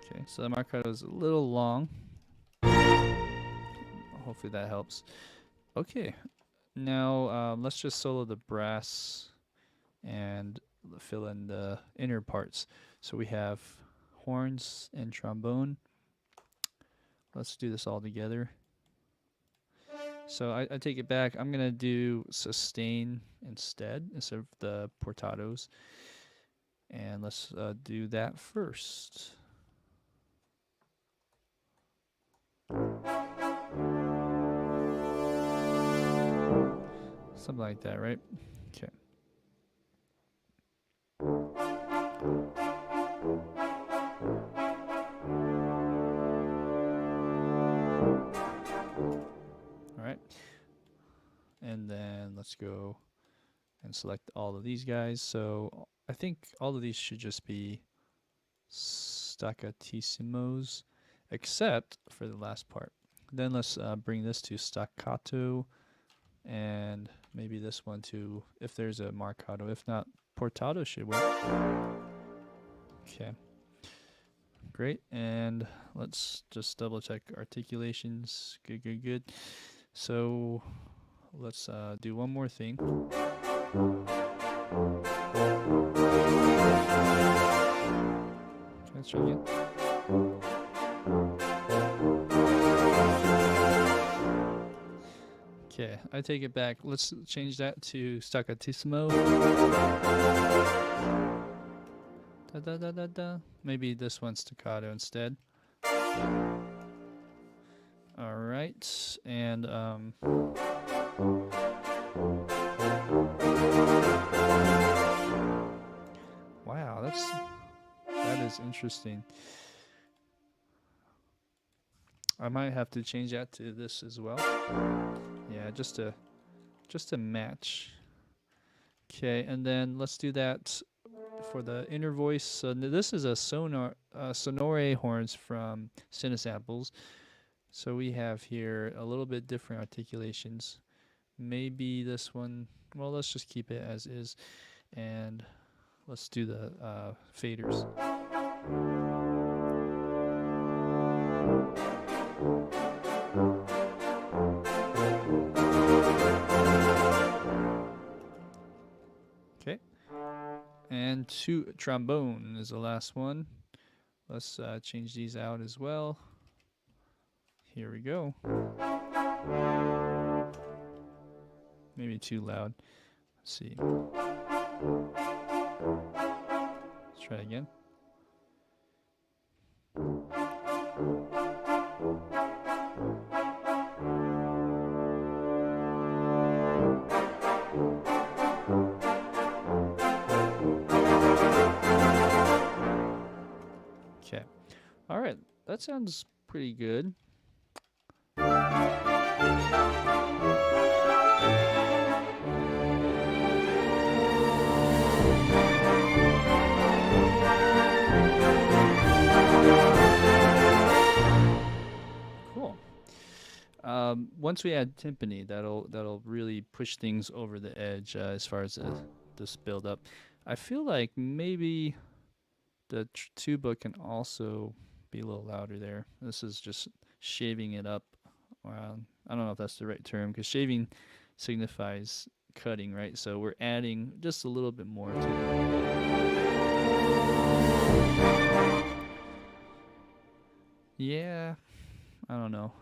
Okay, so the marcato is a little long. Hopefully that helps. Okay, now let's just solo the brass and fill in the inner parts. So we have horns and trombone. Let's do this all together. So I take it back. I'm gonna do sustain instead of the portatos, and let's do that first. Something like that, right? Okay. All right. And then let's go and select all of these guys. So I think all of these should just be staccatissimo, except for the last part. Then let's bring this to staccato, and maybe this one too, if there's a marcato. If not, portato should work. Okay. Great. And let's just double check articulations. Good, good, good. So let's do one more thing. Let's try again. Okay, I take it back. Let's change that to staccatissimo. Da da da da da. Maybe this one's staccato instead. All right, and Wow, that is interesting. I might have to change that to this as well. Yeah, just to match. Okay, and then let's do that for the inner voice. So this is a sonore horns from Cinesamples. So we have here a little bit different articulations. Maybe this one. Well, let's just keep it as is, and let's do the faders. Okay. And two trombone is the last one. Let's change these out as well. Here we go. Maybe too loud. Let's see. Let's try again. Okay. All right. That sounds pretty good. Cool. Once we add timpani, that'll really push things over the edge as far as this build up. I feel like maybe the tuba can also be a little louder there. This is just shaving it up. I don't know if that's the right term, because shaving signifies cutting, right? So we're adding just a little bit more to it. Yeah, I don't know.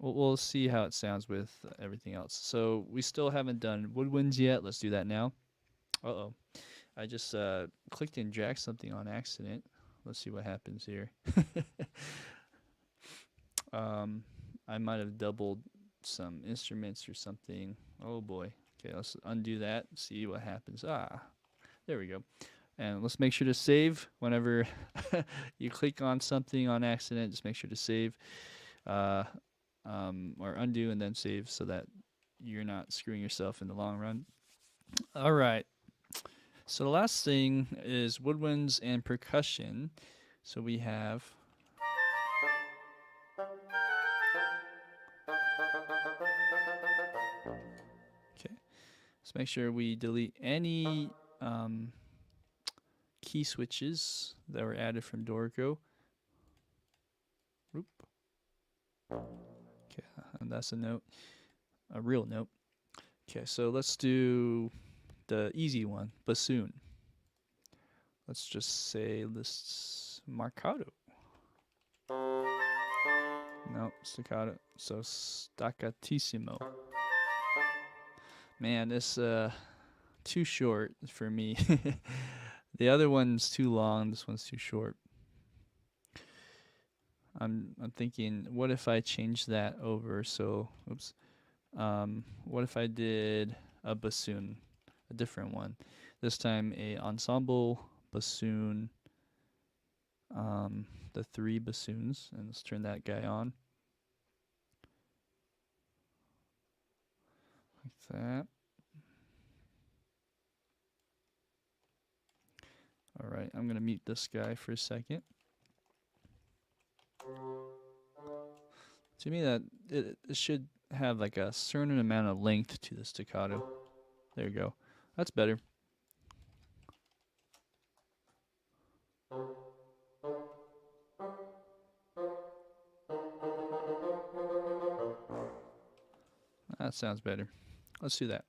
We'll see how it sounds with everything else. So we still haven't done woodwinds yet. Let's do that now. Uh-oh. I just clicked and dragged something on accident. Let's see what happens here. I might have doubled some instruments or something. Oh boy. Okay, let's undo that. See what happens. There we go. And let's make sure to save whenever you click on something on accident. Just make sure to save, or undo and then save, so that you're not screwing yourself in the long run. All right. So the last thing is woodwinds and percussion. So we have okay. Let's make sure we delete any key switches that were added from Dorco. Oop. Okay, and that's a note, a real note. Okay, so let's do the easy one, bassoon. Let's just say this marcato. No, staccato. So staccatissimo. Man, this too short for me. The other one's too long. This one's too short. I'm thinking, what if I change that over? So, oops. What if I did a bassoon, a different one? This time a ensemble bassoon. The 3 bassoons, and let's turn that guy on. Like that. All right, I'm gonna mute this guy for a second. To me, that it should have like a certain amount of length to the staccato. There you go. That's better. That sounds better. Let's do that.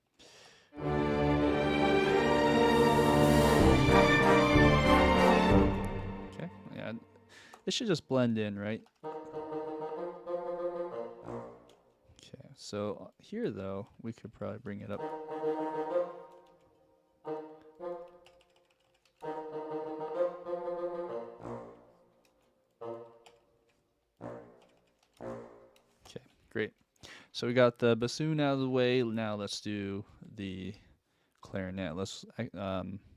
Okay, yeah. It should just blend in, right? Okay, so here though, we could probably bring it up. Okay, great. So we got the bassoon out of the way. Now let's do the clarinet.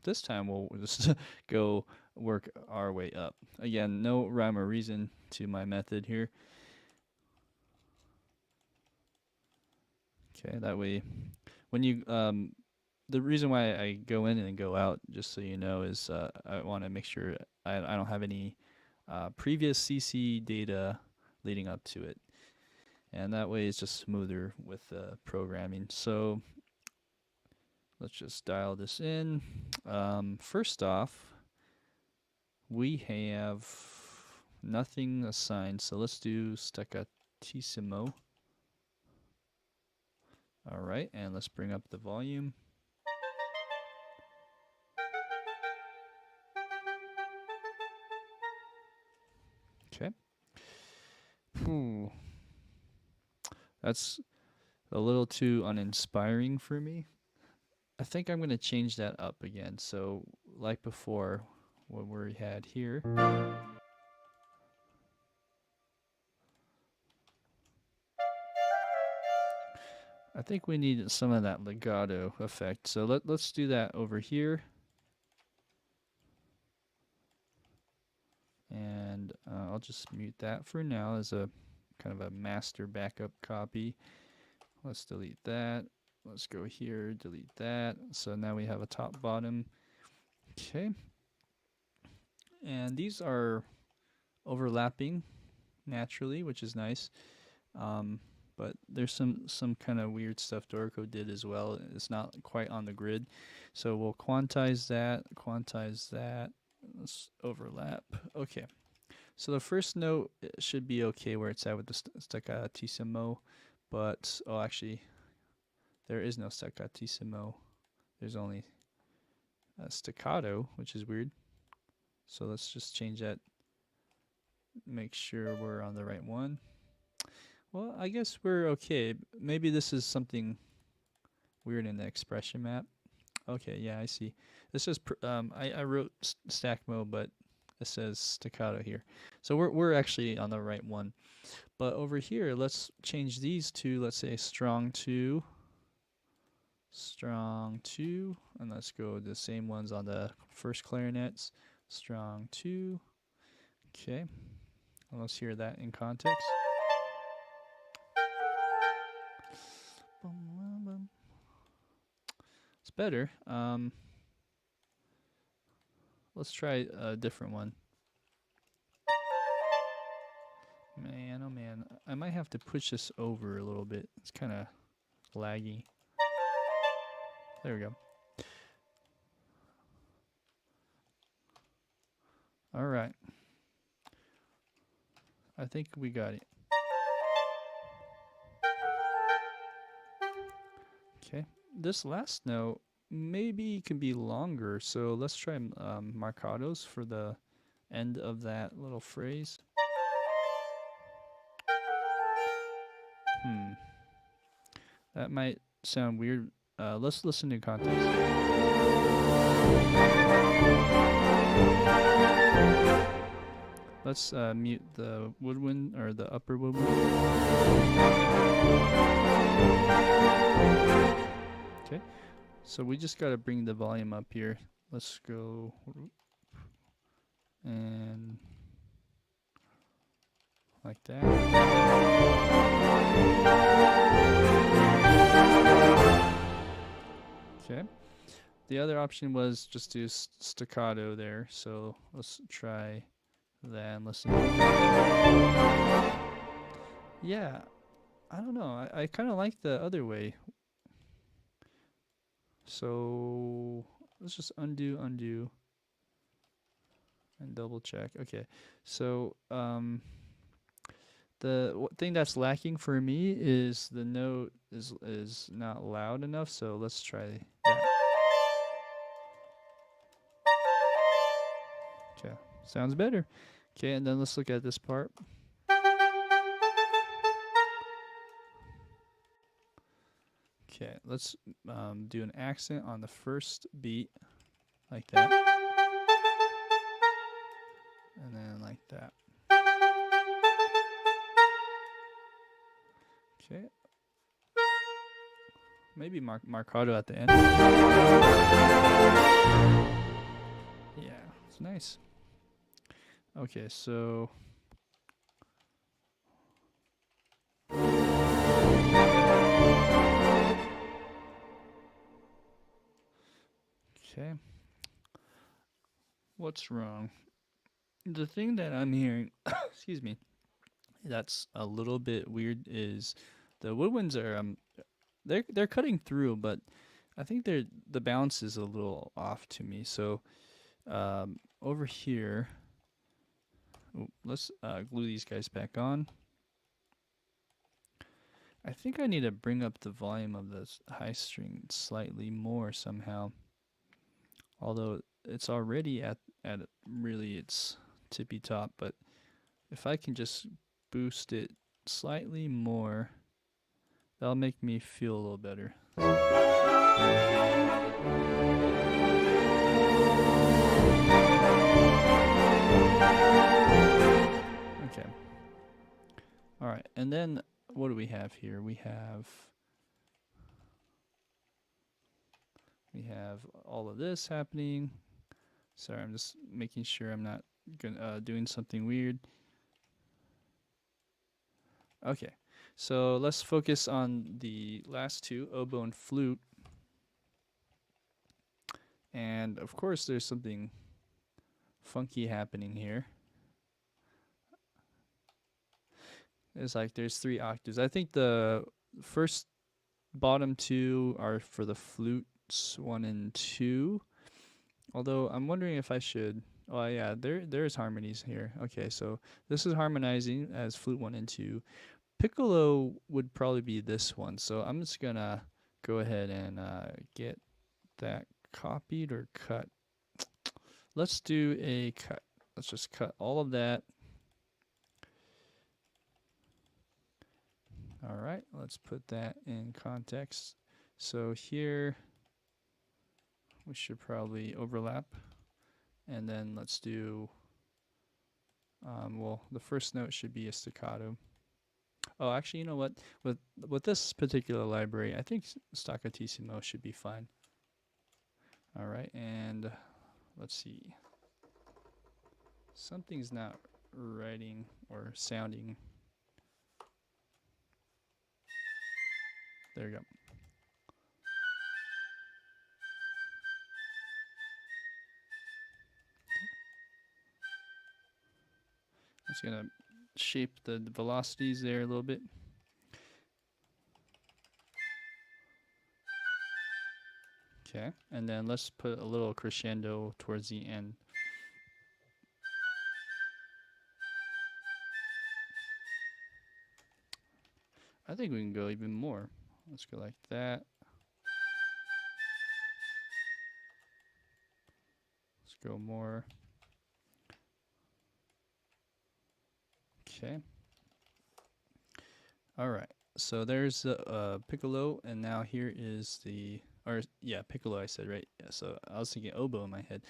This time we'll just go work our way up. Again, no rhyme or reason to my method here. Okay, that way, when you the reason why I go in and go out, just so you know, is I want to make sure I don't have any previous CC data leading up to it, and that way it's just smoother with programming. So let's just dial this in. First off, we have nothing assigned, so let's do staccatissimo. All right, and let's bring up the volume. Okay. That's a little too uninspiring for me. I think I'm going to change that up again. So, like before, what we had here. I think we need some of that legato effect. So let's do that over here. And I'll just mute that for now as a kind of a master backup copy. Let's delete that. Let's go here, delete that. So now we have a top bottom. Okay. And these are overlapping naturally, which is nice. But there's some kind of weird stuff Dorico did as well. It's not quite on the grid. So we'll quantize that. Let's overlap. Okay. So the first note should be okay where it's at with the staccatissimo. But, oh, actually, there is no staccatissimo. There's only a staccato, which is weird. So let's just change that. Make sure we're on the right one. Well, I guess we're okay. Maybe this is something weird in the expression map. Okay, yeah, I see. This is I wrote stack mode, but it says staccato here. So we're actually on the right one. But over here, let's change these to, let's say, strong 2, and let's go the same ones on the first clarinets. Strong 2. Okay. And let's hear that in context. It's better. Let's try a different one. Man, oh man, I might have to push this over a little bit. It's kind of laggy. There we go. All right. I think we got it. Okay. This last note maybe can be longer, so let's try marcatos for the end of that little phrase. That might sound weird. Let's listen to context. Let's mute the woodwind, or the upper woodwind. Okay, so we just got to bring the volume up here. Let's go and like that. Okay. The other option was just do staccato there. So let's try that and listen. Yeah, I don't know. I kind of like the other way. So let's just undo, and double check. Okay. So the thing that's lacking for me is the note is not loud enough. So let's try that. Okay, sounds better. Okay, and then let's look at this part. Okay, let's do an accent on the first beat, like that. And then like that. Okay. Maybe Marcado at the end. Yeah, it's nice. Okay, so okay. What's wrong? The thing that I'm hearing, excuse me, that's a little bit weird is the woodwinds are they're cutting through, but I think the balance is a little off to me. So over here, let's glue these guys back on. I think I need to bring up the volume of this high string slightly more somehow. Although it's already at really its tippy top, but if I can just boost it slightly more, that'll make me feel a little better. Okay. All right, and then what do we have here? We have all of this happening. Sorry, I'm just making sure I'm not doing something weird. Okay, so let's focus on the last two, oboe and flute. And of course, there's something funky happening here. It's like there's 3 octaves. I think the first bottom 2 are for the flutes 1 and 2. Although I'm wondering if I should. Oh yeah, there's harmonies here. Okay, so this is harmonizing as flute 1 and 2. Piccolo would probably be this one. So I'm just gonna go ahead and get that copied or cut. Let's do a cut. Let's just cut all of that. All right, let's put that in context. So here we should probably overlap, and then let's do, well, the first note should be a staccato. Oh, actually, you know what? With this particular library, I think staccatissimo should be fine. All right, and let's see. Something's not writing or sounding. There you go. I'm just gonna shape the velocities there a little bit. Okay, and then let's put a little crescendo towards the end. I think we can go even more. Let's go like that. Let's go more. Okay. All right. So there's the piccolo, and now here is the, or yeah, piccolo. I said right. Yeah. So I was thinking oboe in my head.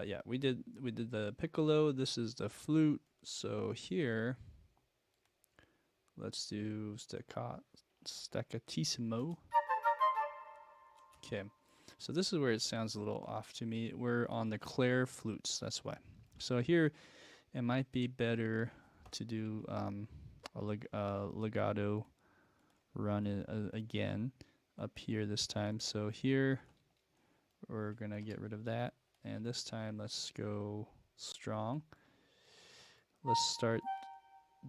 Yeah, we did the piccolo. This is the flute. So here, let's do staccatissimo. Okay. So this is where it sounds a little off to me. We're on the clair flutes. That's why. So here, it might be better to do a legato run again up here this time. So here we're gonna get rid of that, and this time let's go strong. Let's start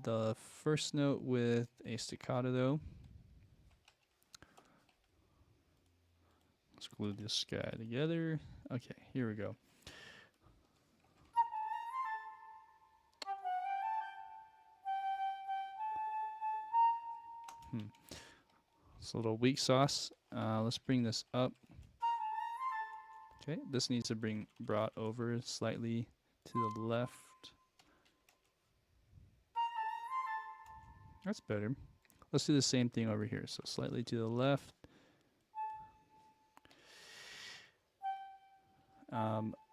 the first note with a staccato though. Let's glue this guy together. Okay, here we go. It's a little weak sauce. Let's bring this up. Okay, this needs to be brought over slightly to the left. That's better. Let's do the same thing over here. So slightly to the left.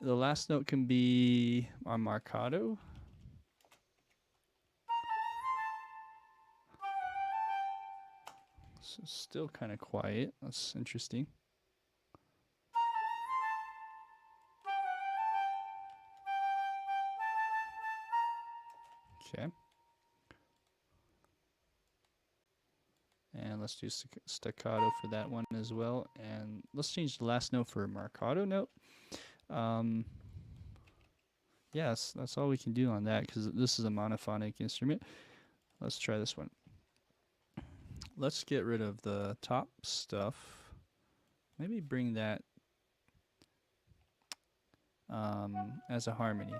The last note can be our marcato. So still kind of quiet. That's interesting. Okay. And let's do staccato for that one as well. And let's change the last note for a marcato note. Yes, that's all we can do on that because this is a monophonic instrument. Let's try this one. Let's get rid of the top stuff. Maybe bring that as a harmony.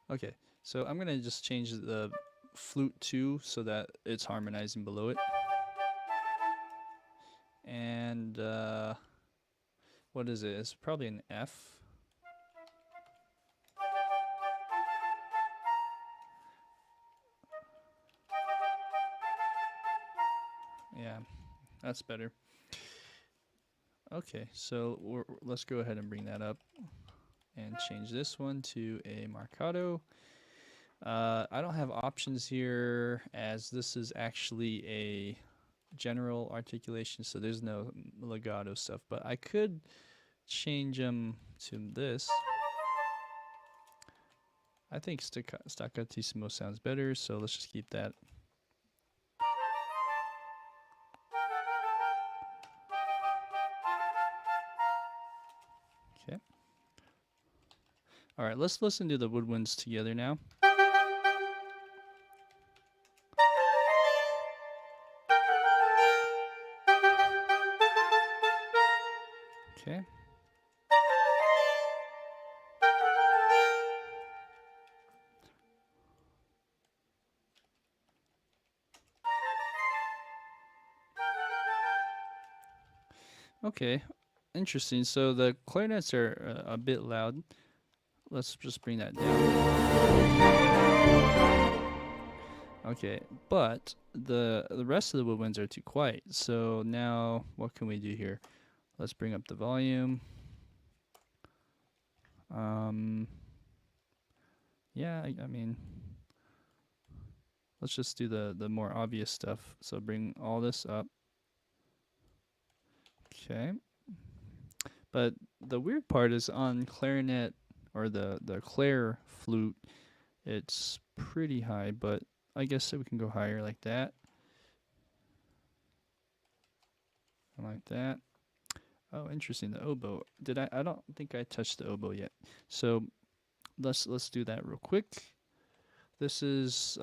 Okay, so I'm gonna just change the flute 2 so that it's harmonizing below it. And what is it? It's probably an F. Yeah, that's better. Okay, so let's go ahead and bring that up and change this one to a marcato. I don't have options here as this is actually a general articulation, so there's no legato stuff, but I could change them to this. I think staccatissimo sounds better, so let's just keep that. Okay. All right, let's listen to the woodwinds together now. Okay. Okay, interesting. So the clarinets are a bit loud. Let's just bring that down. Okay, but the rest of the woodwinds are too quiet. So now what can we do here? Let's bring up the volume. Yeah, I mean, let's just do the more obvious stuff. So bring all this up. Okay. But the weird part is on clarinet or the clair flute, it's pretty high, but I guess we can go higher like that. Like that. Oh, interesting. The oboe. I don't think I touched the oboe yet. So let's do that real quick. This is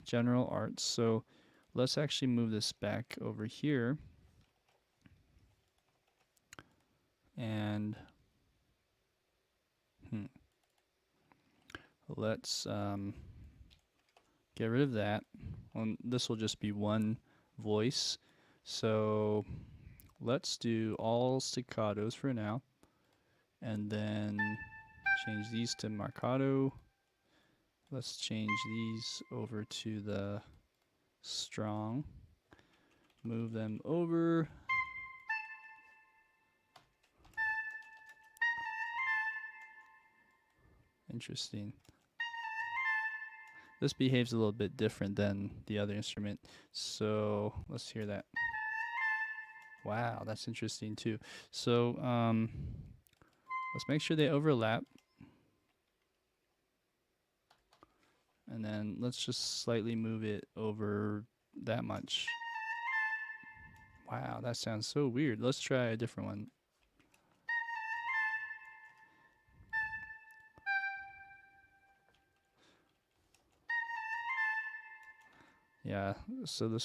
general arts. So let's actually move this back over here. And let's get rid of that. This will just be one voice. So let's do all staccatos for now. And then change these to marcato. Let's change these over to the strong. Move them over. Interesting. This behaves a little bit different than the other instrument. So let's hear that. Wow, that's interesting too. So let's make sure they overlap. And then let's just slightly move it over that much. Wow, that sounds so weird. Let's try a different one. Yeah, so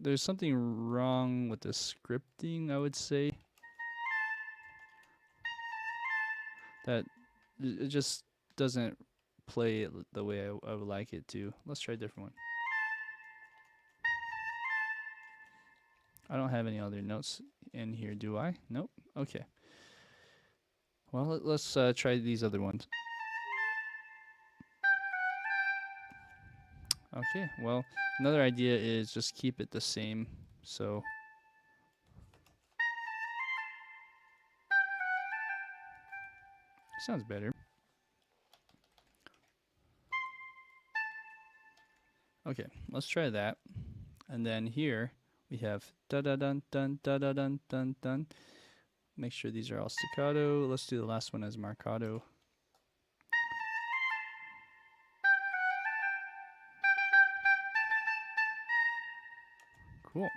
there's something wrong with the scripting, I would say. That it just doesn't play it the way I would like it to. Let's try a different one. I don't have any other notes in here, do I? Nope. Okay. Well, let's try these other ones. Okay, well, another idea is just keep it the same. So sounds better. Okay, let's try that. And then here we have da da dun dun da da dun dun dun. Make sure these are all staccato. Let's do the last one as marcato. Cool.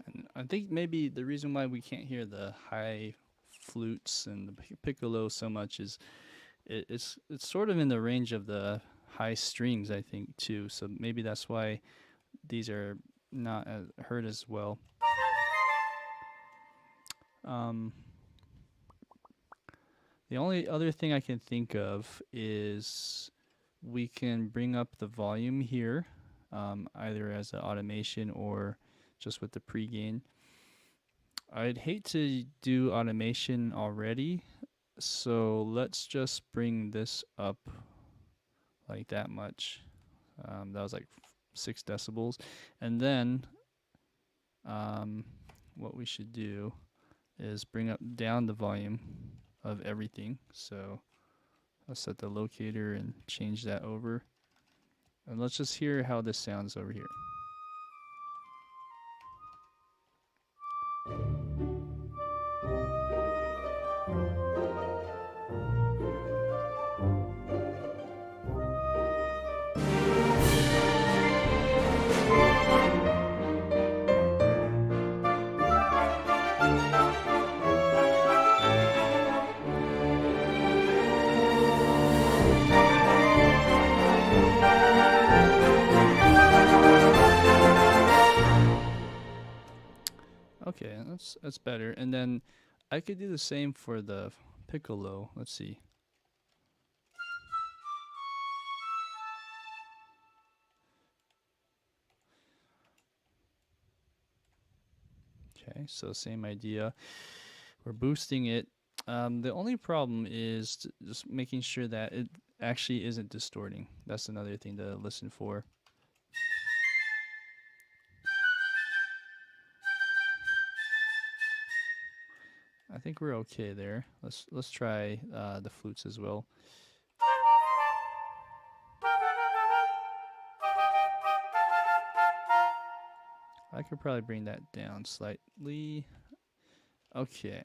And I think maybe the reason why we can't hear the high flutes and the piccolo so much is it's sort of in the range of the high strings, I think, too. So maybe that's why these are not heard as well. Um, the only other thing I can think of is we can bring up the volume here, either as an automation or just with the pre-gain. I'd hate to do automation already, so let's just bring this up like that much. That was like 6 decibels. And then what we should do is bring up down the volume of everything. So I'll set the locator and change that over. And let's just hear how this sounds over here. Okay, that's better. And then I could do the same for the piccolo. Let's see. Okay, so same idea. We're boosting it. The only problem is just making sure that it actually isn't distorting. That's another thing to listen for. I think we're okay there. Let's try the flutes as well. I could probably bring that down slightly. Okay.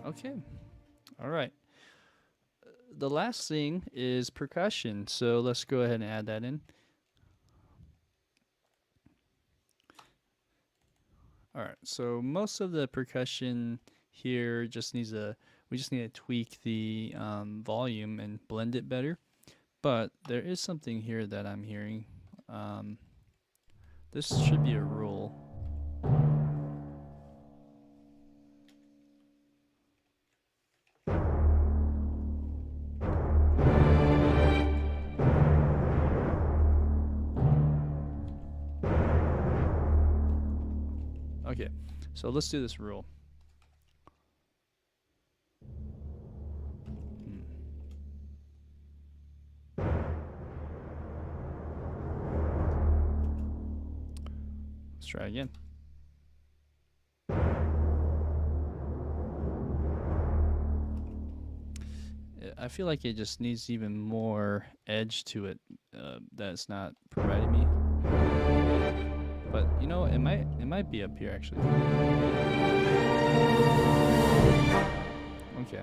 Okay. All right. The last thing is percussion. So let's go ahead and add that in. All right. So most of the percussion here just needs we just need to tweak the volume and blend it better. But there is something here that I'm hearing. This should be a rule. Okay, so let's do this rule. Let's try again. I feel like it just needs even more edge to it that's not providing me. But you know, it might be up here actually. Okay.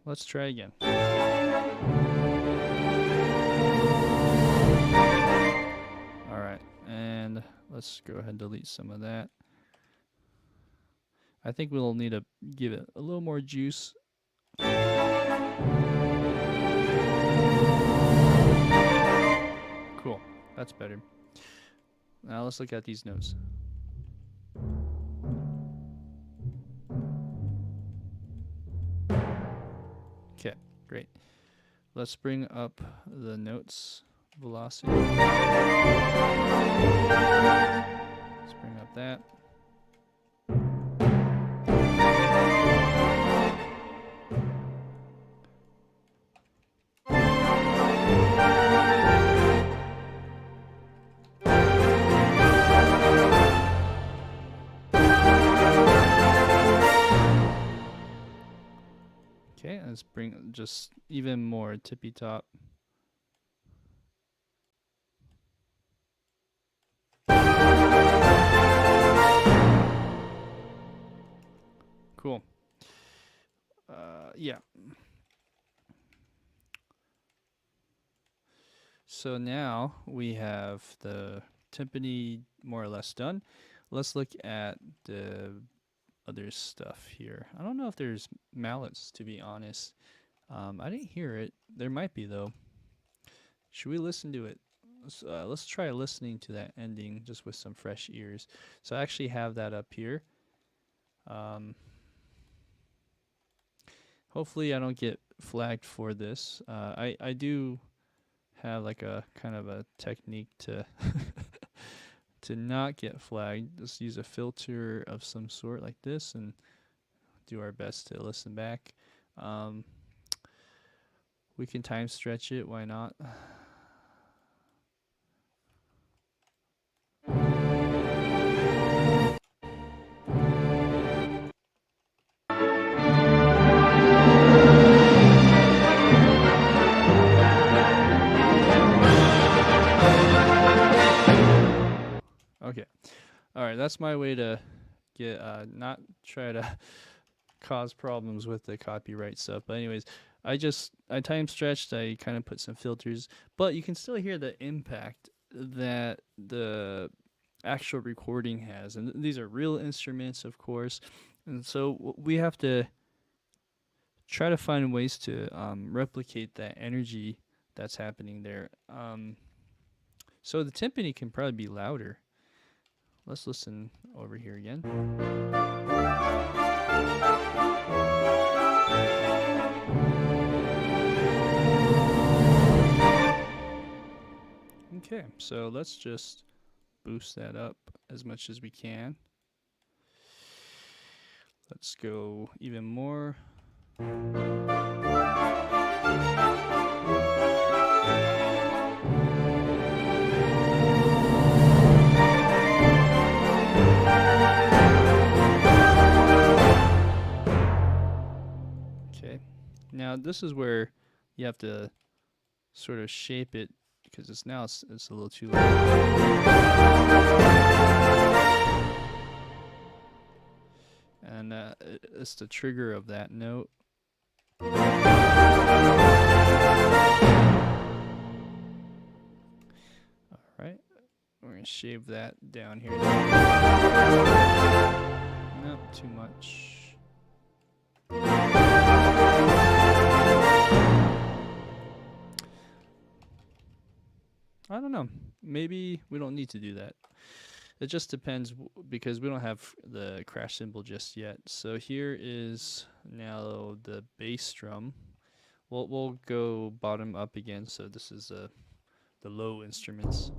Let's try again. All right, and let's go ahead and delete some of that. I think we'll need to give it a little more juice. Cool, that's better. Now let's look at these notes. Okay, great. Let's bring up the notes velocity. Let's bring up that. Okay, let's bring just even more tippy top. Cool. Yeah. So now we have the timpani more or less done. Let's look at the other stuff here. I don't know if there's mallets, to be honest. I didn't hear it. There might be, though. Should we listen to it? Let's try listening to that ending just with some fresh ears. So I actually have that up here. Hopefully I don't get flagged for this. I do have like a kind of a technique to to not get flagged. Just use a filter of some sort like this and do our best to listen back. We can time stretch it, why not? Okay. All right, that's my way to get not try to cause problems with the copyright stuff. But anyways, I time stretched, I kind of put some filters, but you can still hear the impact that the actual recording has. And these are real instruments, of course. And so we have to try to find ways to replicate that energy that's happening there. So the timpani can probably be louder. Let's listen over here again. Okay, so let's just boost that up as much as we can. Let's go even more. Okay, now this is where you have to sort of shape it because it's a little too loud. And it's the trigger of that note. All right, we're gonna shave that down here. Not too much. I don't know. Maybe we don't need to do that. It just depends because we don't have the crash cymbal just yet. So here is now the bass drum. We'll go bottom up again. So this is the low instruments.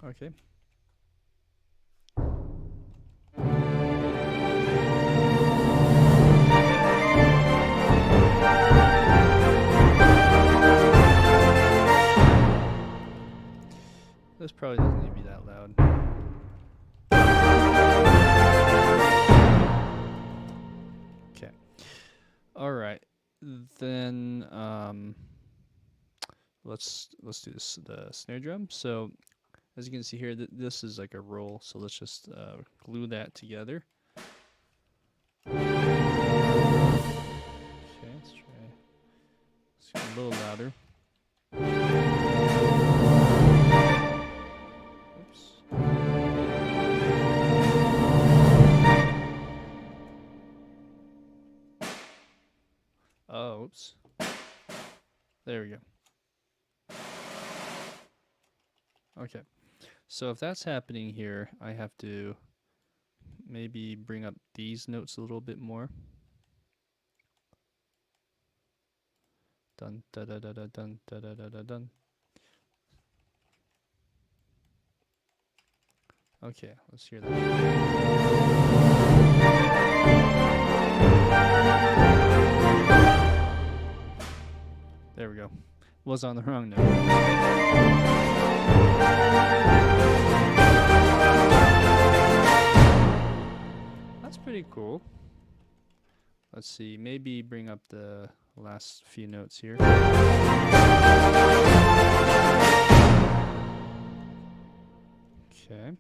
Okay. This probably doesn't need to be that loud. Okay. All right. Then let's do this the snare drum. So as you can see here, this is like a roll. So let's just glue that together. Okay, let's try. Let's get a little louder. Oh, oops. There we go. Okay. So if that's happening here, I have to maybe bring up these notes a little bit more. Dun da da da da dun da da da da dun. Okay, let's hear that. There we go. Was on the wrong note. That's pretty cool. Let's see, maybe bring up the last few notes here. Okay.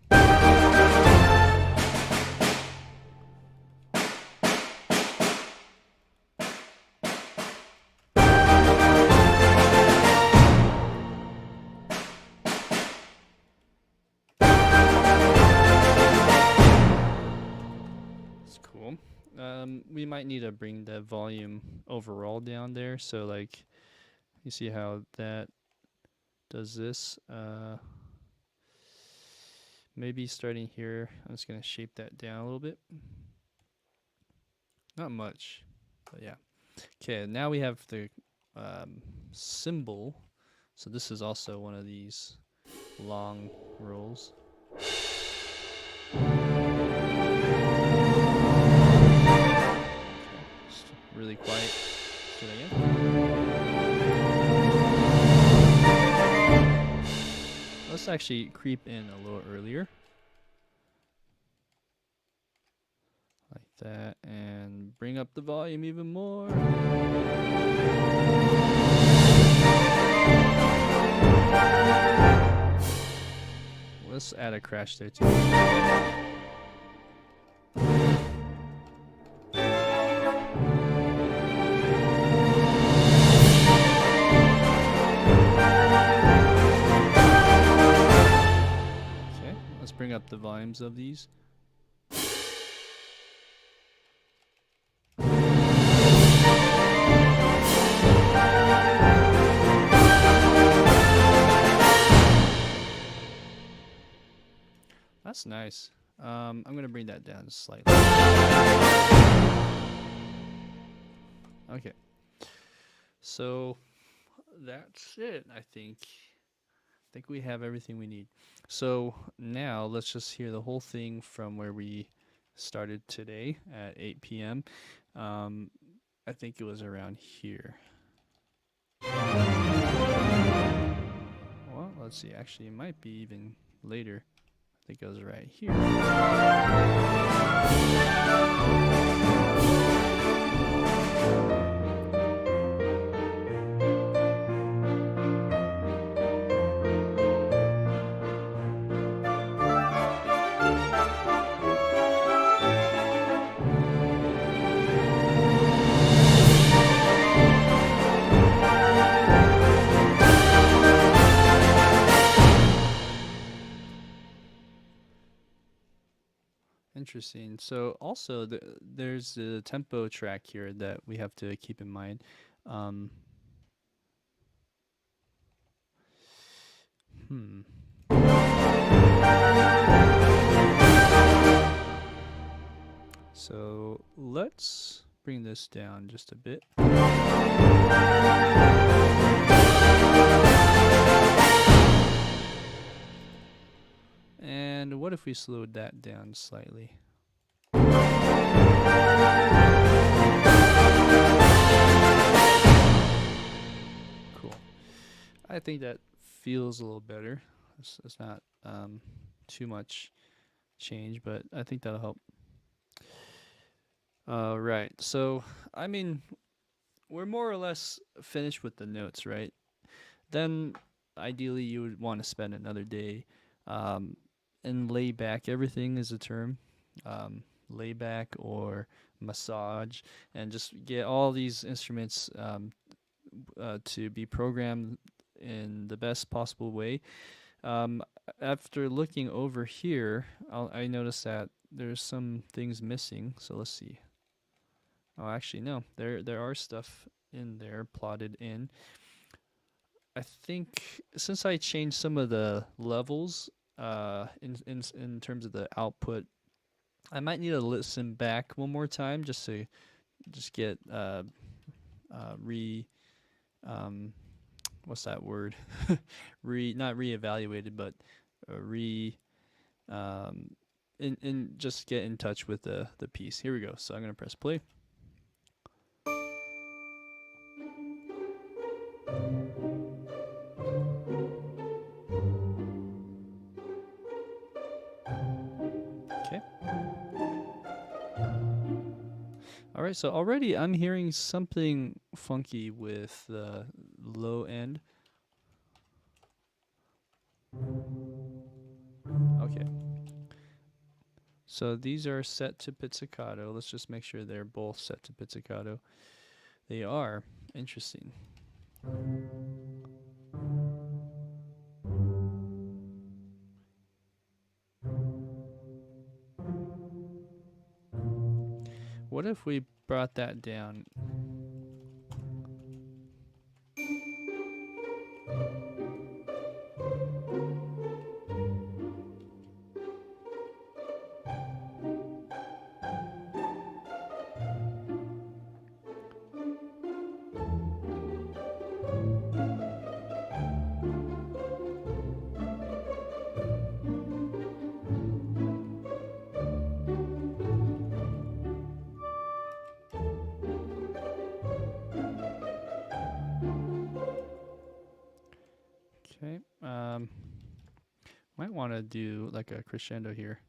That's cool. We might need to bring the volume overall down there. So like, you see how that does this? Maybe starting here, I'm just gonna shape that down a little bit. Not much, but yeah. Okay, now we have the cymbal. So this is also one of these long rolls. Just really quiet. Let's do that again. Let's actually creep in a little earlier. Like that, and bring up the volume even more. Let's add a crash there too. Okay, let's bring up the volumes of these. That's nice. I'm gonna bring that down slightly. Okay. So that's it, I think. I think we have everything we need. So now let's just hear the whole thing from where we started today at 8 p.m. I think it was around here. Well, let's see. Actually, it might be even later. I think it was right here. Interesting. So also there's a tempo track here that we have to keep in mind. So let's bring this down just a bit. And what if we slowed that down slightly? Cool. I think that feels a little better. It's not too much change, but I think that'll help. Right. So, I mean, we're more or less finished with the notes, right? Then, ideally, you would want to spend another day and lay back. Everything is a term. Lay back or massage, and just get all these instruments to be programmed in the best possible way. After looking over here, I noticed that there's some things missing. So let's see. Oh, actually, no. There are stuff in there plotted in. I think since I changed some of the levels in terms of the output, I might need to listen back one more time just to get um, what's that word? Not reevaluated, but re and just get in touch with the piece. Here we go. So I'm gonna press play. Okay. All right. So already I'm hearing something funky with the low end. Okay. So these are set to pizzicato. Let's just make sure they're both set to pizzicato. They are. Interesting. What if we brought that down? Okay. Might want to do like a crescendo here.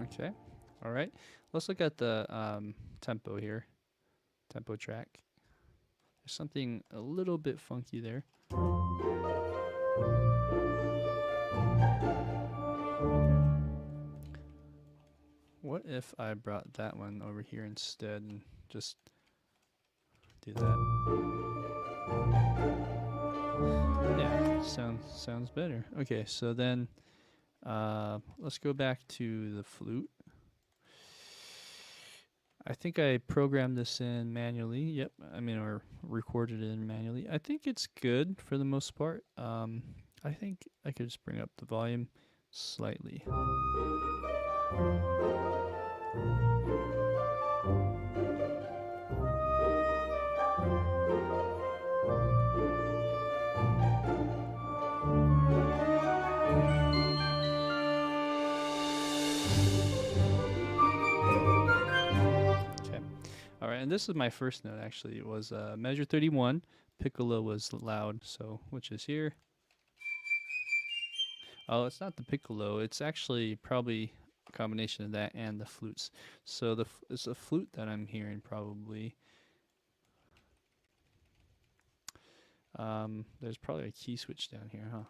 Okay. All right. Let's look at the tempo here. Tempo track. There's something a little bit funky there. What if I brought that one over here instead and just do that? Yeah, sounds better. Okay, so then let's go back to the flute. I think I programmed this in manually. Yep, I mean, or recorded it in manually. I think it's good for the most part. I think I could just bring up the volume slightly. Okay. All right, and this is my first note actually. It was measure 31. Piccolo was loud, so which is here. Oh, it's not the piccolo. It's actually probably a combination of that and the flutes. So it's a flute that I'm hearing probably. There's probably a key switch down here, huh?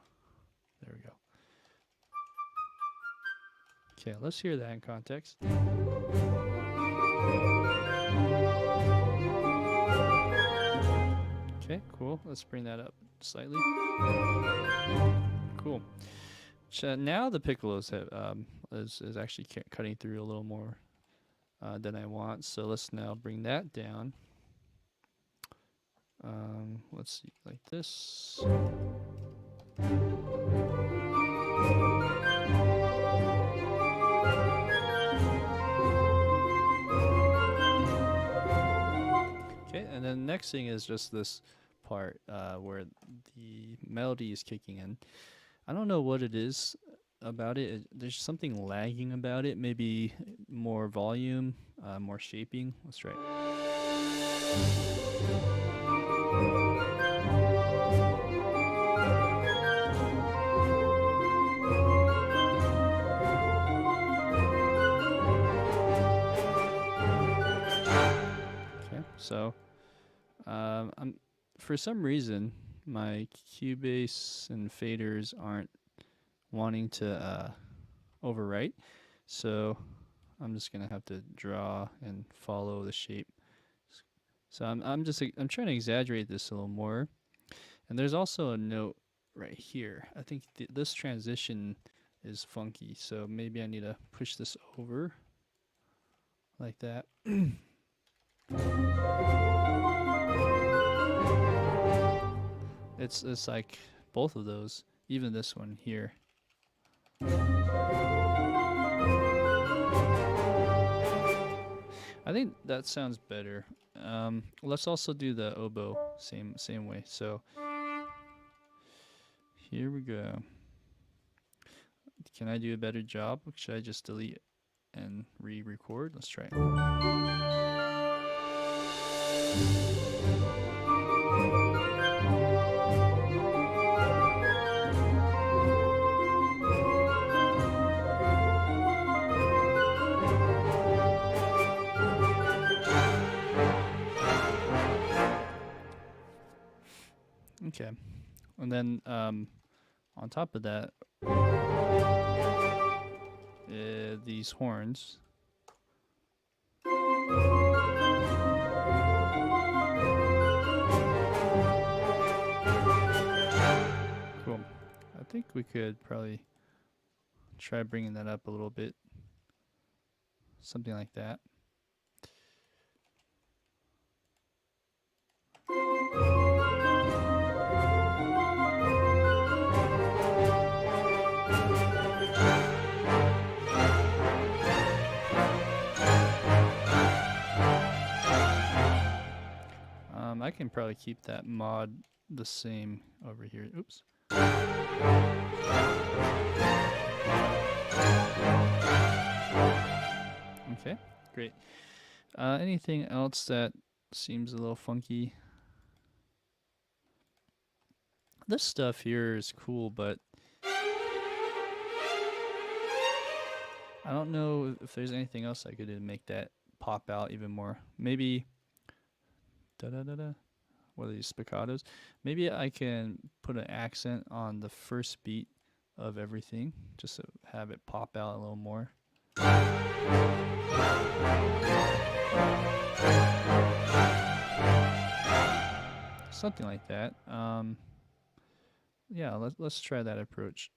There we go. Okay, let's hear that in context. Okay, cool. Let's bring that up slightly. Cool. Now the piccolos is actually cutting through a little more than I want. So let's now bring that down. Let's see, like this. Okay, and then the next thing is just this part where the melody is kicking in. I don't know what it is about it. There's something lagging about it. Maybe more volume, more shaping. Let's try it. Okay, so I'm for some reason my Cubase and faders aren't wanting to overwrite, so I'm just gonna have to draw and follow the shape. So I'm trying to exaggerate this a little more, and there's also a note right here. I think this transition is funky. So maybe I need to push this over like that. It's like both of those, even this one here. I think that sounds better. Let's also do the oboe same way. So here we go. Can I do a better job? Should I just delete and re-record? Let's try it. Okay, and then on top of that, these horns. Cool. I think we could probably try bringing that up a little bit. Something like that. I can probably keep that mod the same over here. Oops. Okay, great. Anything else that seems a little funky? This stuff here is cool, but I don't know if there's anything else I could do to make that pop out even more. Maybe da-da-da-da. What are these spiccatos? Maybe I can put an accent on the first beat of everything, just to have it pop out a little more. Something like that. Yeah, let's try that approach.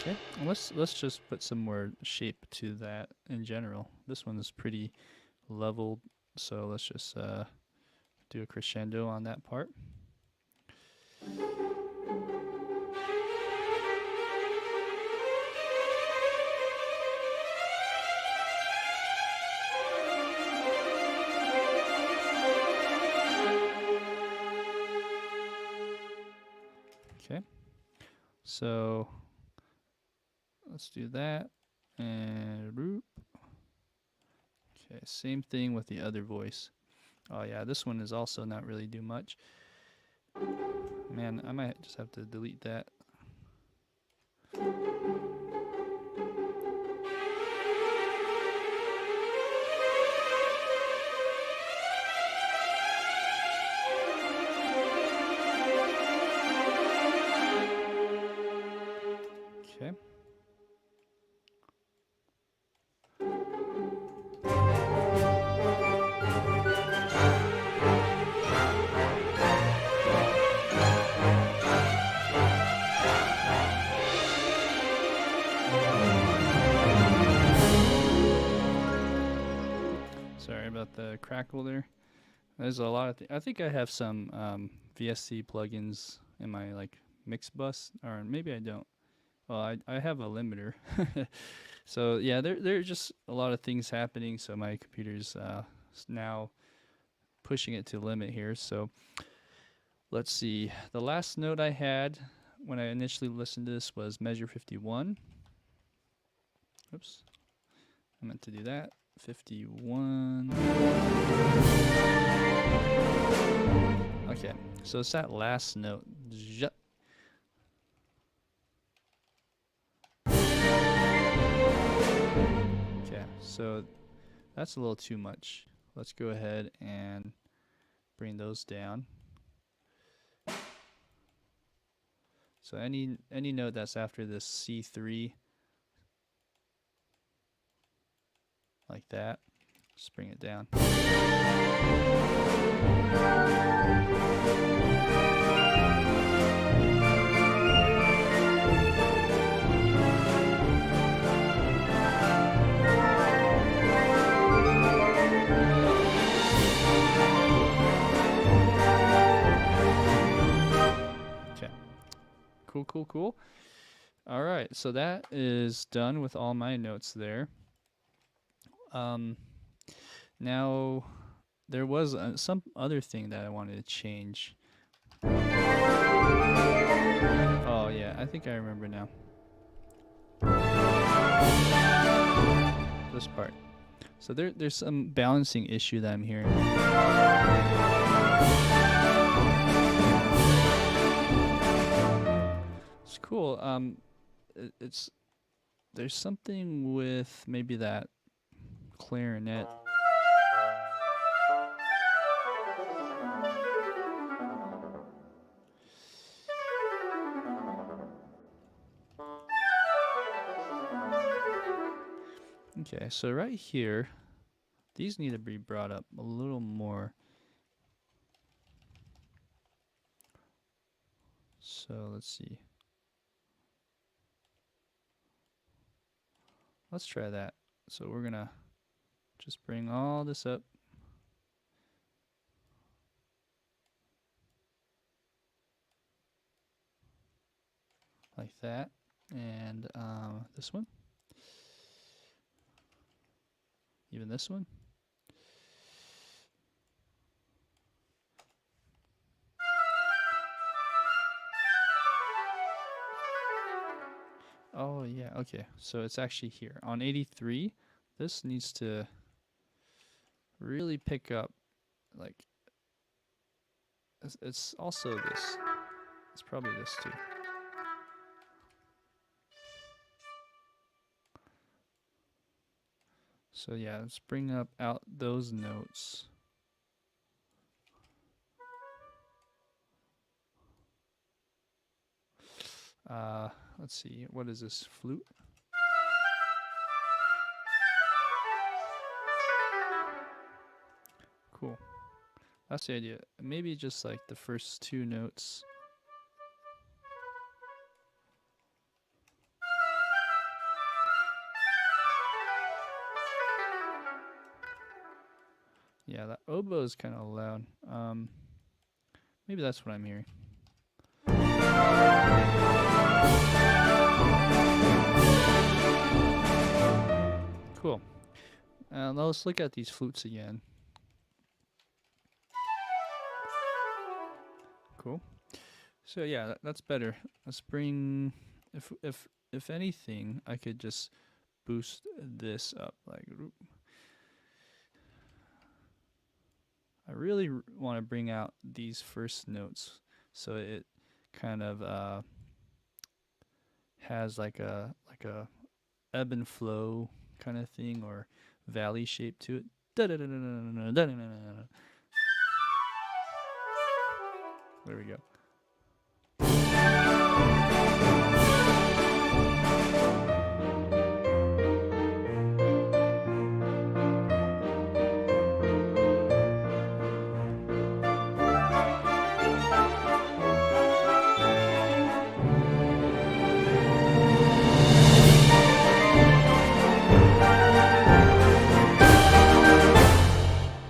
Okay, let's just put some more shape to that in general. This one is pretty leveled, so let's just do a crescendo on that part. Okay, so let's do that, and roop. Okay, same thing with the other voice. Oh yeah, this one is also not really do much. Man, I might just have to delete that. Okay. Sorry about the crackle there. There's a lot of I think I have some VST plugins in my like mix bus, or maybe I don't. Well, I have a limiter. So yeah, there are just a lot of things happening. So my computer's now pushing it to limit here. So let's see. The last note I had when I initially listened to this was measure 51. Oops, I meant to do that. 51. Okay, so it's that last note. Okay, so that's a little too much. Let's go ahead and bring those down. So any note that's after this C3, like that. Just bring it down. Okay. Cool. All right, so that is done with all my notes there. Now there was some other thing that I wanted to change. Oh yeah, I think I remember now. This part. So there's some balancing issue that I'm hearing. It's cool. It's there's something with maybe that clarinet. Okay, so right here, these need to be brought up a little more. So let's see. Let's try that. So we're gonna just bring all this up. Like that. And this one. Even this one. Oh yeah, okay. So it's actually here. On 83, this needs to really pick up. Like, it's also this. It's probably this too. So yeah, let's bring up out those notes. Let's see, what is this, flute? Cool. That's the idea. Maybe just like the first two notes. Yeah, that oboe is kind of loud. Maybe that's what I'm hearing. Cool. Now let's look at these flutes again. Cool. So yeah, that's better. Let's bring, if anything, I could just boost this up. Like, I really want to bring out these first notes, so it kind of has like a ebb and flow kind of thing, or valley shape to it. There we go.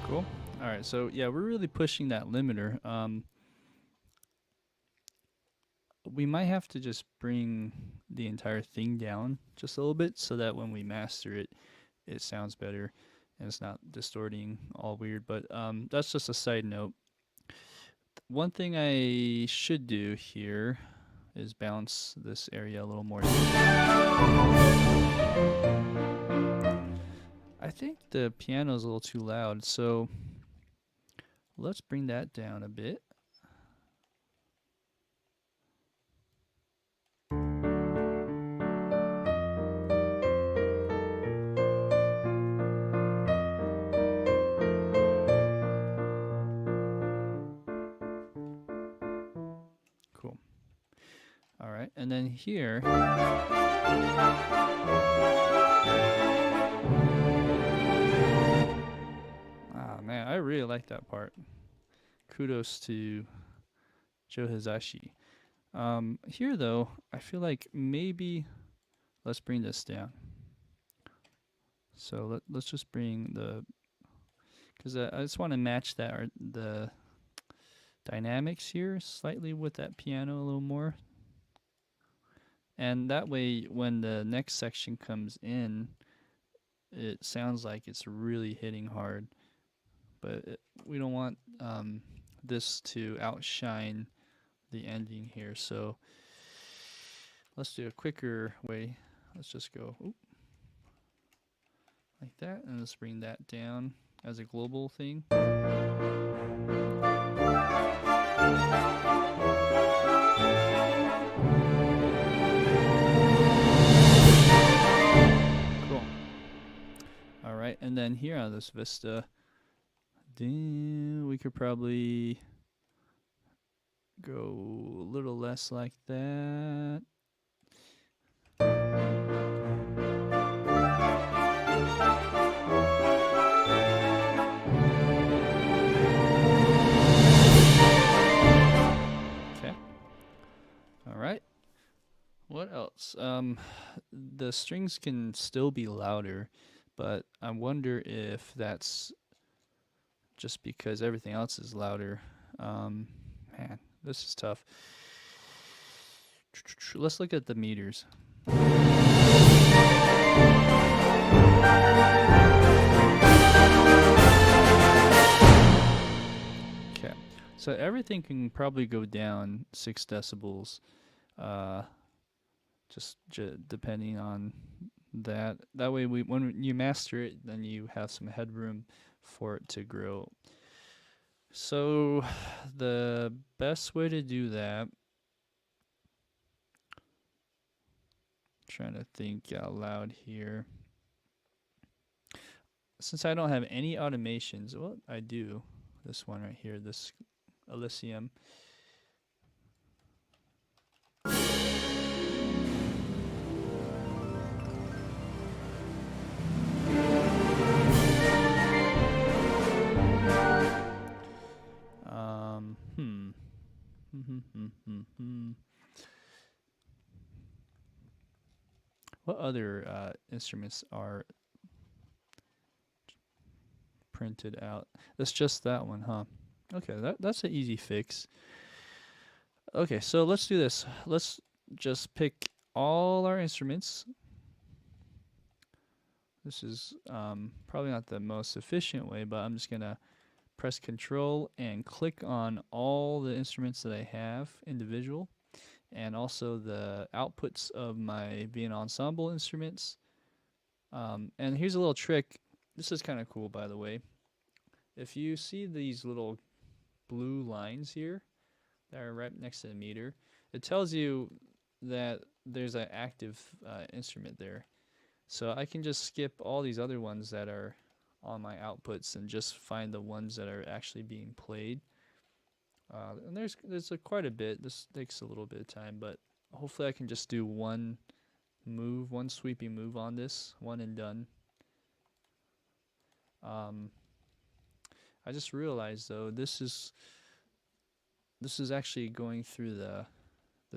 Cool. All right, so yeah, we're really pushing that limiter. We might have to just bring the entire thing down just a little bit so that when we master it, it sounds better and it's not distorting all weird. But that's just a side note. One thing I should do here is balance this area a little more. I think the piano is a little too loud, so let's bring that down a bit. Cool. All right, and then here, really like that part. Kudos to Joe Hizashi. Here though, I feel like maybe let's bring this down. So let's just bring the, because I just want to match that, or the dynamics here slightly with that piano a little more. And that way, when the next section comes in, it sounds like it's really hitting hard. But we don't want this to outshine the ending here. So let's do a quicker way. Let's just go like that, and let's bring that down as a global thing. Cool. All right, and then here on this vista, we could probably go a little less like that. Okay. All right. What else? The strings can still be louder, but I wonder if that's just because everything else is louder. Man, this is tough. Let's look at the meters. Okay, so everything can probably go down 6 decibels, just depending on that. That way, when you master it, then you have some headroom for it to grow. So the best way to do that, trying to think out loud here. Since I don't have any automations, well, I do. This one right here, this Elysium. What other instruments are printed out? That's just that one, huh? Okay, that's an easy fix. Okay, so let's do this. Let's just pick all our instruments. This is probably not the most efficient way, but I'm just gonna press Control and click on all the instruments that I have individual, and also the outputs of my Vienna ensemble instruments. And here's a little trick. This is kind of cool, by the way. If you see these little blue lines here that are right next to the meter, it tells you that there's an active instrument there. So I can just skip all these other ones that are on my outputs and just find the ones that are actually being played. And there's quite a bit. This takes a little bit of time, but hopefully I can just do one move, one sweeping move on this, one and done. I just realized though, this is actually going through the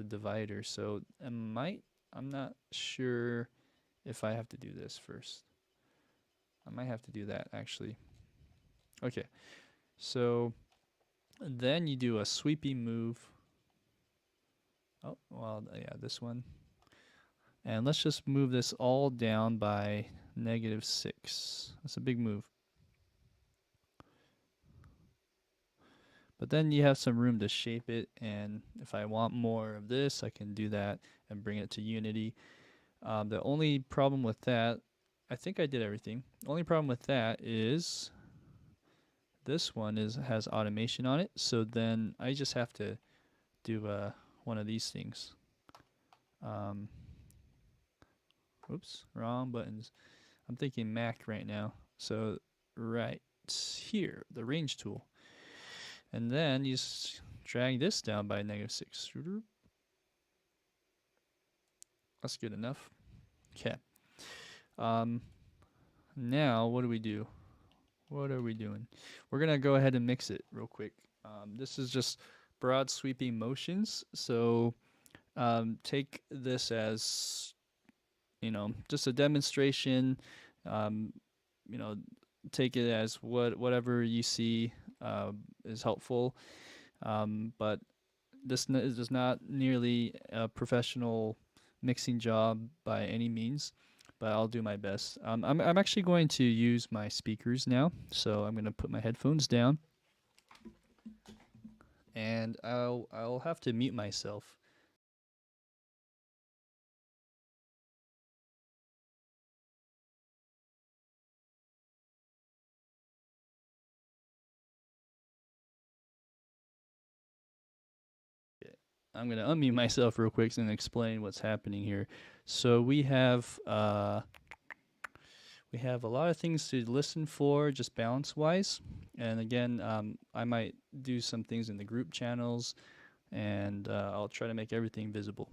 divider, so I'm not sure if I have to do this first. I might have to do that actually. Okay, so then you do a sweeping move. Oh, well, yeah, this one. And let's just move this all down by -6. That's a big move. But then you have some room to shape it, and if I want more of this, I can do that and bring it to unity. The only problem with that, I think I did everything. The only problem with that is this one has automation on it, so then I just have to do one of these things. Oops, wrong buttons. I'm thinking Mac right now. So right here, the range tool. And then you just drag this down by -6. That's good enough. Okay. Now what do we do? What are we doing? We're gonna go ahead and mix it real quick. This is just broad sweeping motions. So take this as just a demonstration. Um, you know, take it as whatever you see is helpful. But this is not nearly a professional mixing job by any means, but I'll do my best. I'm actually going to use my speakers now, so I'm going to put my headphones down, and I'll have to mute myself. I'm going to unmute myself real quick and explain what's happening here. So we have a lot of things to listen for, just balance wise. And again, I might do some things in the group channels, and I'll try to make everything visible.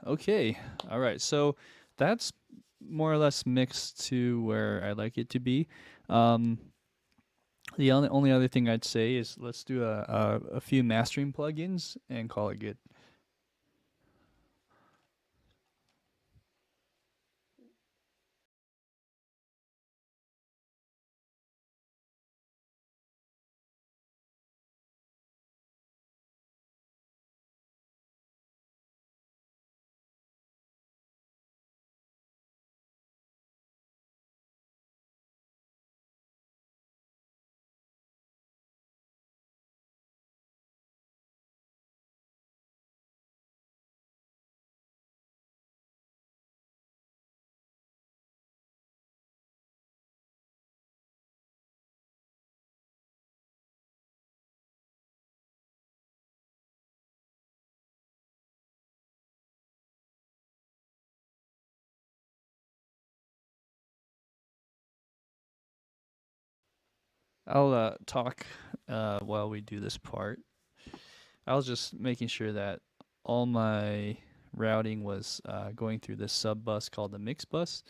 Okay. All right. So that's more or less mixed to where I like it to be. Um, the only other thing I'd say is let's do a few mastering plugins and call it good. I'll talk while we do this part. I was just making sure that all my routing was going through this sub bus called the mix bus.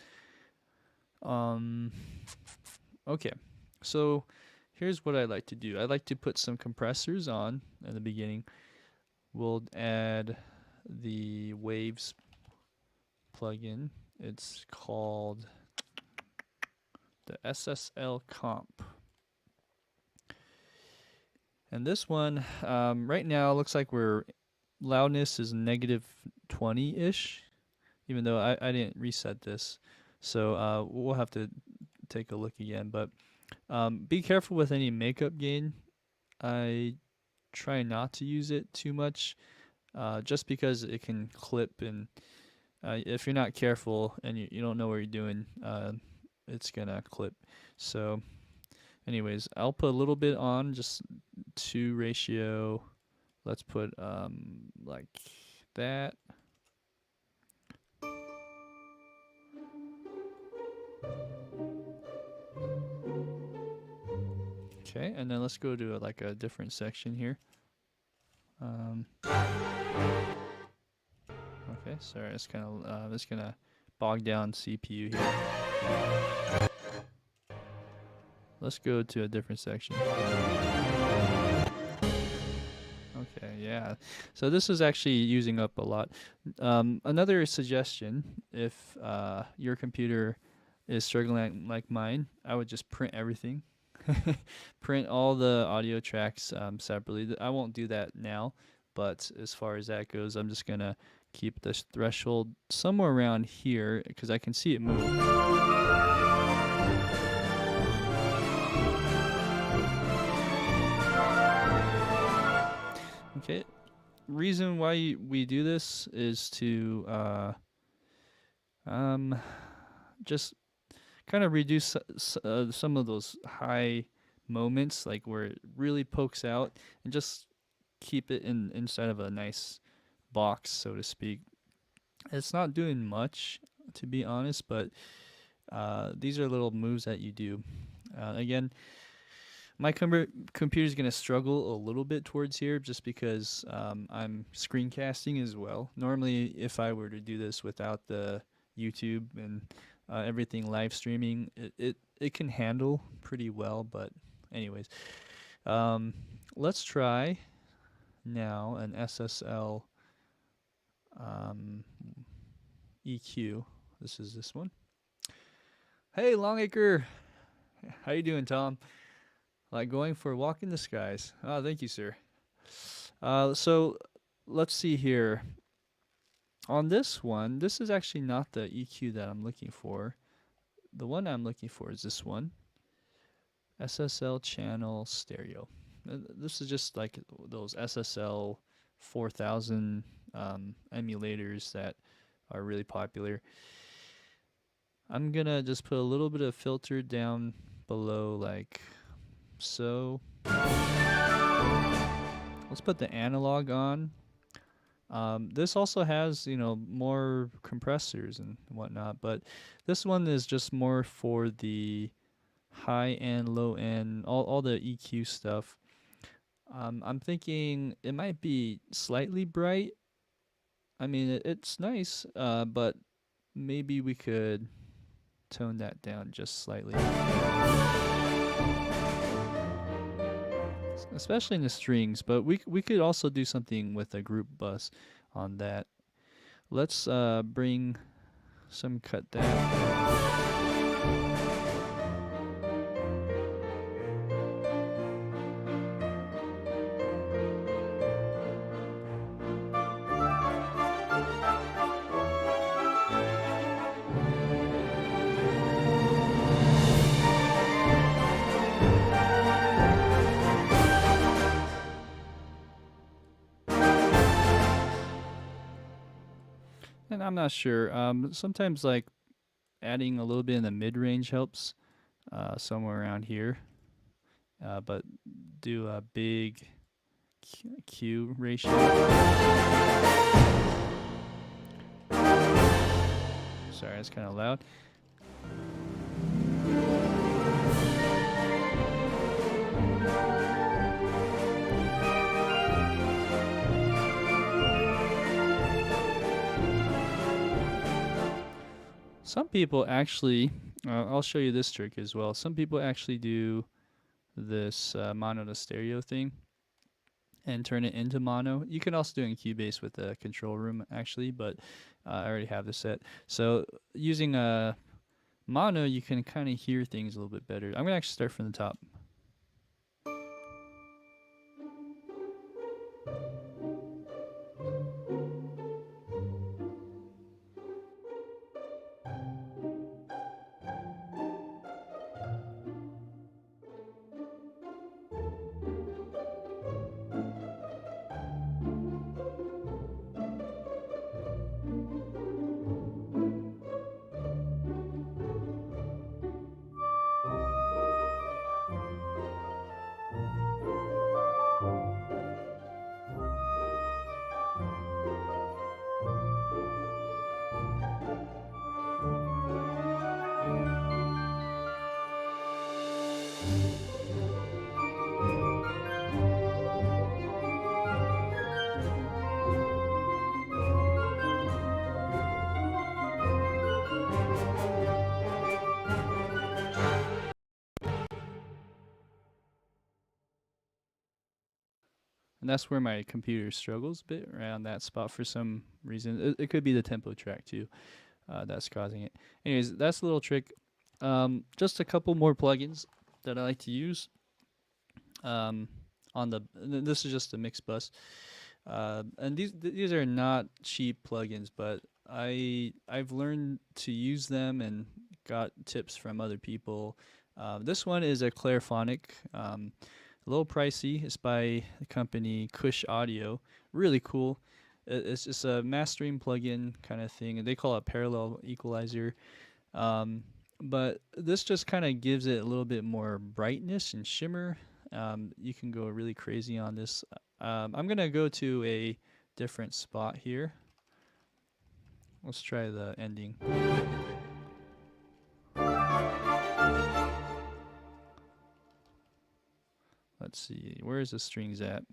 Um, okay, so here's what I like to do. I like to put some compressors on at the beginning. We'll add the waves plugin. It's called the SSL comp. And this one, right now, looks like we're loudness is negative 20-ish, even though I didn't reset this. So we'll have to take a look again. But be careful with any makeup gain. I try not to use it too much, just because it can clip, and if you're not careful and you don't know what you're doing, it's gonna clip. So anyways, I'll put a little bit on, just 2 ratio. Let's put like that. Okay, and then let's go to like a different section here. Okay, sorry, it's gonna bog down CPU here. Let's go to a different section. Okay, yeah. So this is actually using up a lot. Another suggestion, if your computer is struggling like mine, I would just print everything. Print all the audio tracks separately. I won't do that now, but as far as that goes, I'm just gonna keep this threshold somewhere around here because I can see it move. Okay, reason why we do this is to just kind of reduce some of those high moments, like where it really pokes out, and just keep it inside of a nice box, so to speak. It's not doing much, to be honest, but these are little moves that you do. Again, my computer is going to struggle a little bit towards here just because I'm screencasting as well. Normally, if I were to do this without the YouTube and everything live streaming, it can handle pretty well. But anyways, let's try now an SSL EQ. This is this one. Hey, Longacre. How you doing, Tom? Like going for a walk in the skies. Oh, thank you, sir. So let's see here. On this one, this is actually not the EQ that I'm looking for. The one I'm looking for is this one. SSL channel stereo. This is just like those SSL 4000 emulators that are really popular. I'm gonna just put a little bit of filter down below, like so. Let's put the analog on. This also has, more compressors and whatnot, but this one is just more for the high end, low end, all the EQ stuff. I'm thinking it might be slightly bright. I mean, it's nice, but maybe we could tone that down just slightly. Especially in the strings, but we could also do something with a group bus on that. Let's bring some cut down. And I'm not sure. Sometimes like adding a little bit in the mid range helps, somewhere around here. But do a big Q ratio. Sorry, it's kind of loud. Some people actually, I'll show you this trick as well. Some people actually do this mono to stereo thing and turn it into mono. You can also do it in Cubase with the control room actually, but I already have this set. So using a Mono, you can kind of hear things a little bit better. I'm gonna actually start from the top. And that's where my computer struggles a bit around that spot for some reason. It could be the tempo track too, that's causing it. Anyways, that's a little trick. Just a couple more plugins that I like to use. On the This is just a mix bus, and these are not cheap plugins, but I've learned to use them and got tips from other people. This one is a Clairphonic. A little pricey. It's by the company Kush Audio. Really cool. It's just a mastering plugin kind of thing, and they call it parallel equalizer. Um, but this just kind of gives it a little bit more brightness and shimmer. You can go really crazy on this. I'm gonna go to a different spot here. Let's try the ending. Let's see, where is the strings at?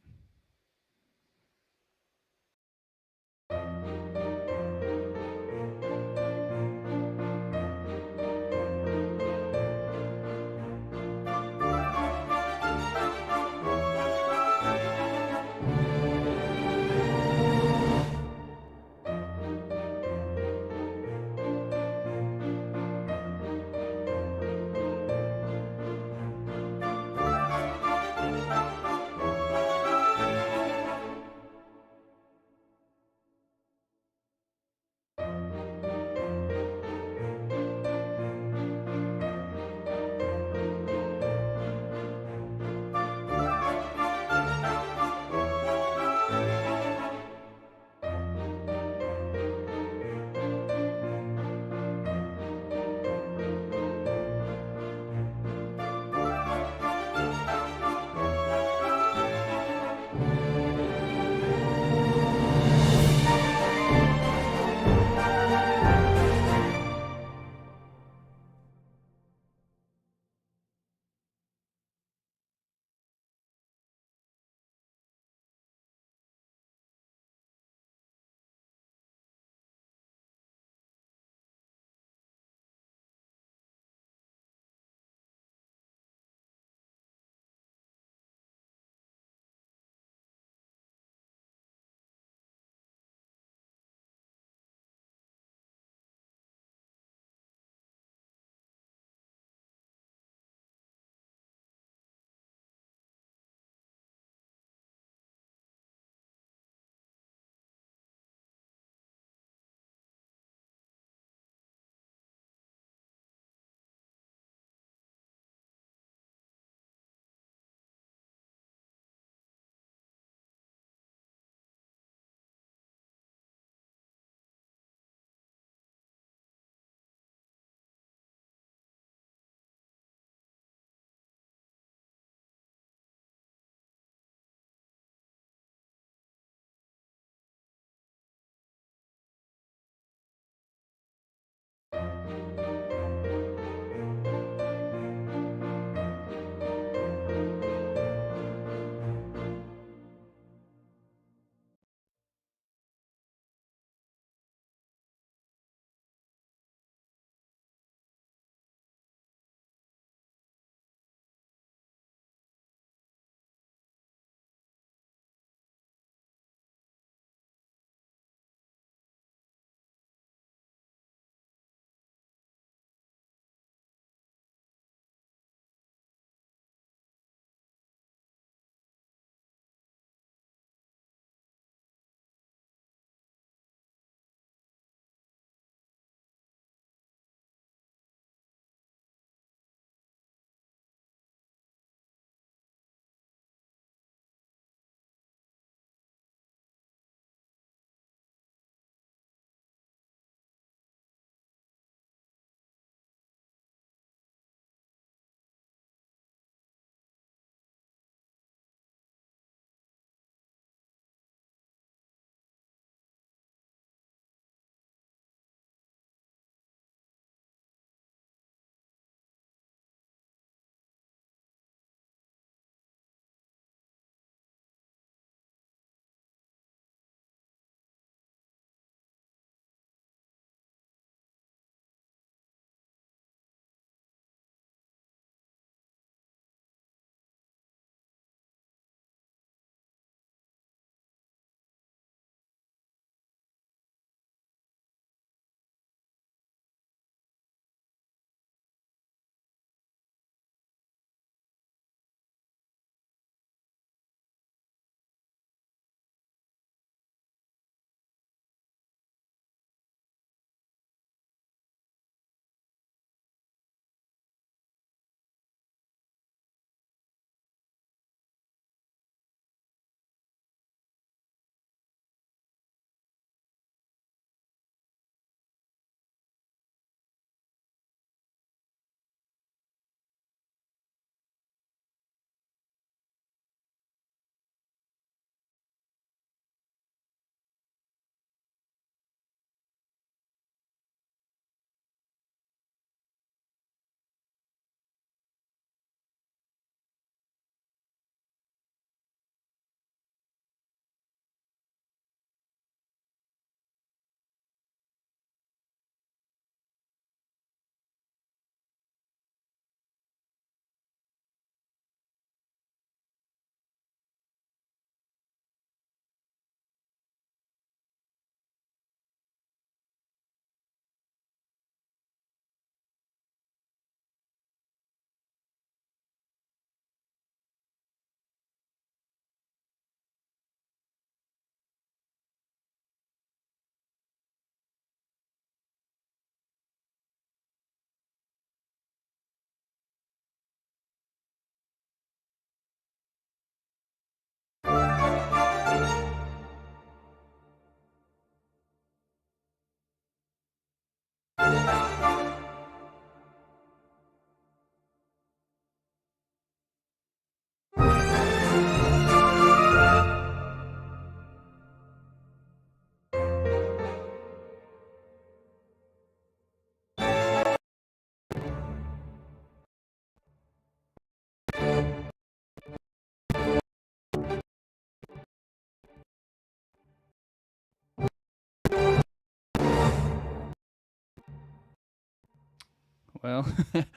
Well,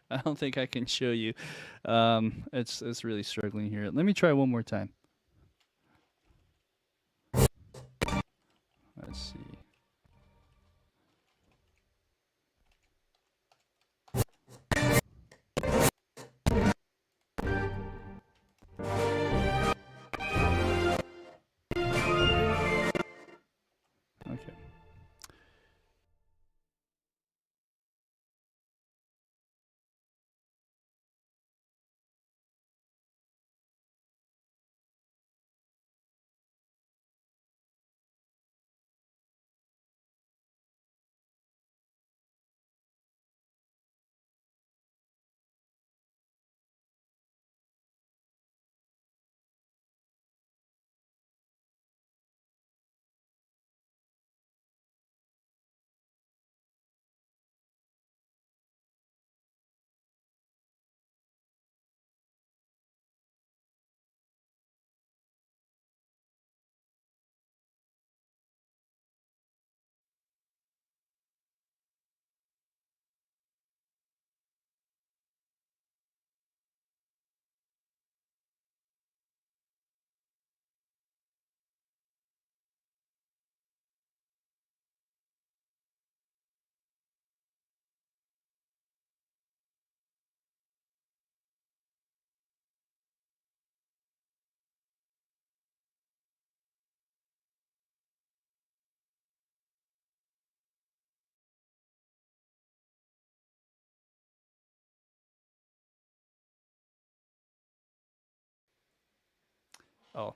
I don't think I can show you. It's really struggling here. Let me try one more time. Let's see. Okay. Oh,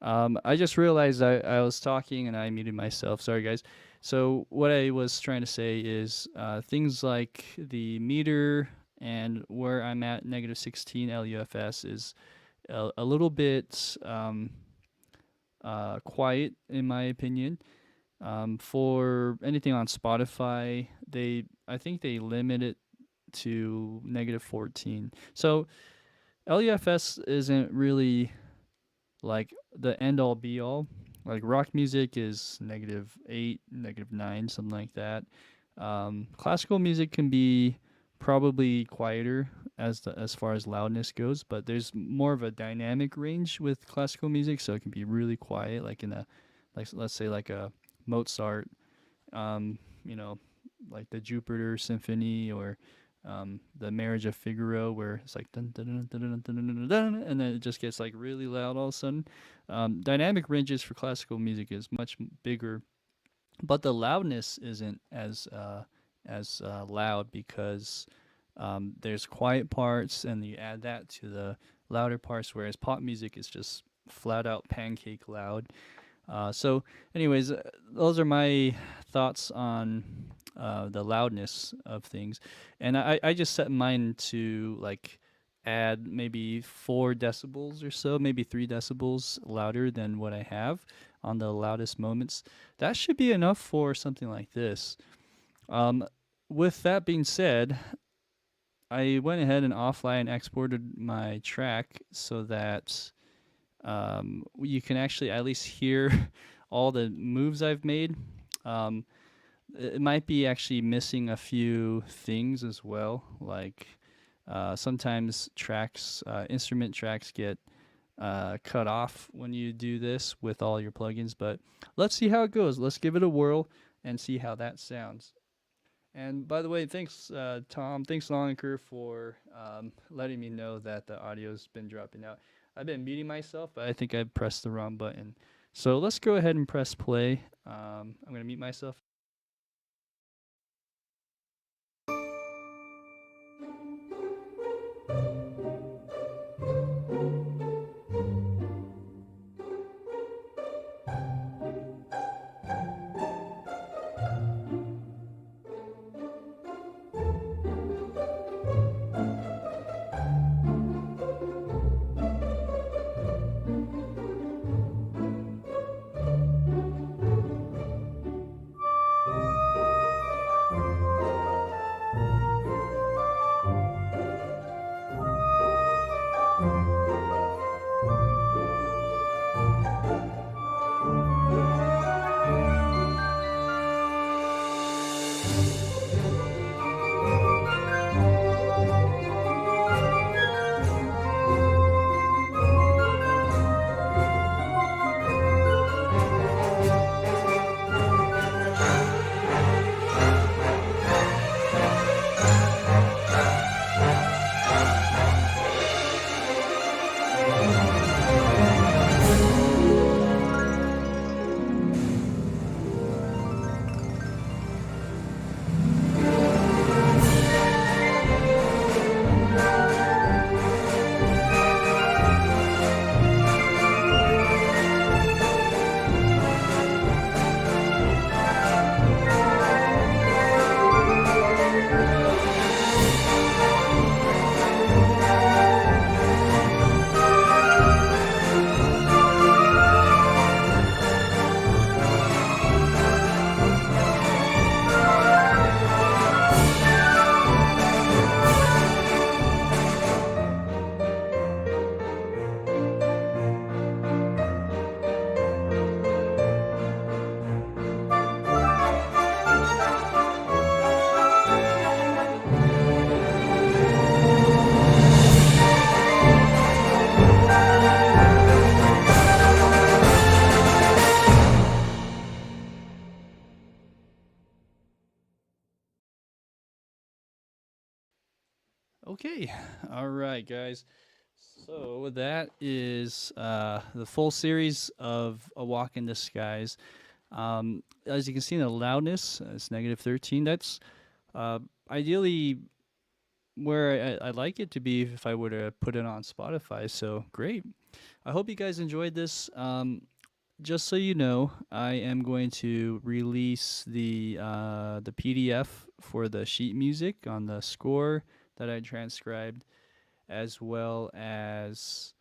I just realized I was talking and I muted myself. Sorry, guys. So what I was trying to say is things like the meter and where I'm at -16 LUFS is a little bit quiet in my opinion. For anything on Spotify, I think they limit it to -14. So LUFS isn't really like the end all be all. Like rock music is -8, -9, something like that. Classical music can be probably quieter as far as loudness goes, but there's more of a dynamic range with classical music, so it can be really quiet, like in a like let's say like a Mozart, you know, like the Jupiter Symphony or the Marriage of Figaro, where it's like dun, dun, dun, dun, dun, dun, dun, dun, dun, and then it just gets like really loud all of a sudden. Dynamic ranges for classical music is much bigger, but the loudness isn't as loud because there's quiet parts, and you add that to the louder parts. Whereas pop music is just flat out pancake loud. Anyways, those are my thoughts on the loudness of things, and I just set mine to like add maybe 4 decibels or so, maybe 3 decibels louder than what I have on the loudest moments. That should be enough for something like this. Um, with that being said, I went ahead and offline exported my track so that you can actually at least hear all the moves I've made. Um, it might be actually missing a few things as well. Like sometimes tracks, instrument tracks get cut off when you do this with all your plugins. But let's see how it goes. Let's give it a whirl and see how that sounds. And by the way, thanks, Tom. Thanks, Loniker, for letting me know that the audio's been dropping out. I've been muting myself, but I think I pressed the wrong button. So let's go ahead and press play. I'm going to mute myself. Okay, all right, guys. So that is the full series of A Walk in the Skies. As you can see in the loudness, it's -13. That's uh, ideally where I'd like it to be if I were to put it on Spotify. So great. I hope you guys enjoyed this. Just so you know, I am going to release the PDF for the sheet music on the score that I transcribed, as well as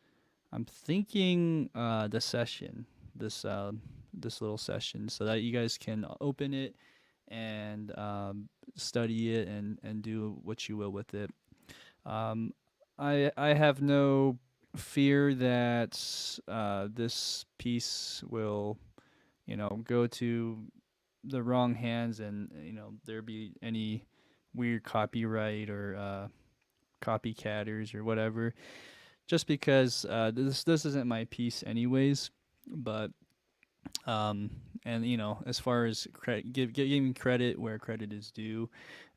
I'm thinking the session, this this little session, so that you guys can open it and study it and do what you will with it. Um, I have no fear that this piece will, go to the wrong hands, and there be any weird copyright or copycatters or whatever. Just because this isn't my piece anyways, but um, and as far as giving credit where credit is due,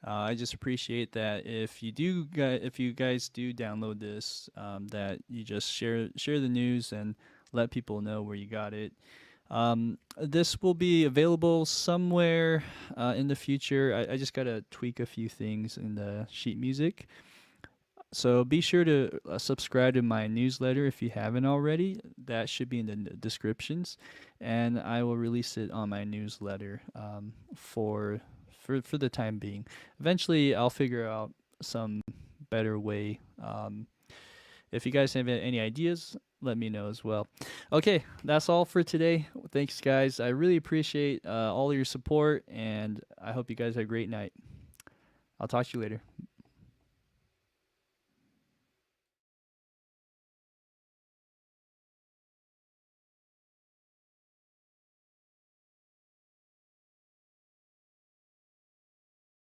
I just appreciate that if you guys do download this, that you just share the news and let people know where you got it. This will be available somewhere in the future. I just gotta tweak a few things in the sheet music, so be sure to subscribe to my newsletter if you haven't already. That should be in the descriptions, and I will release it on my newsletter for the time being. Eventually, I'll figure out some better way. If you guys have any ideas, let me know as well. Okay, that's all for today. Thanks, guys. I really appreciate all your support, and I hope you guys have a great night. I'll talk to you later.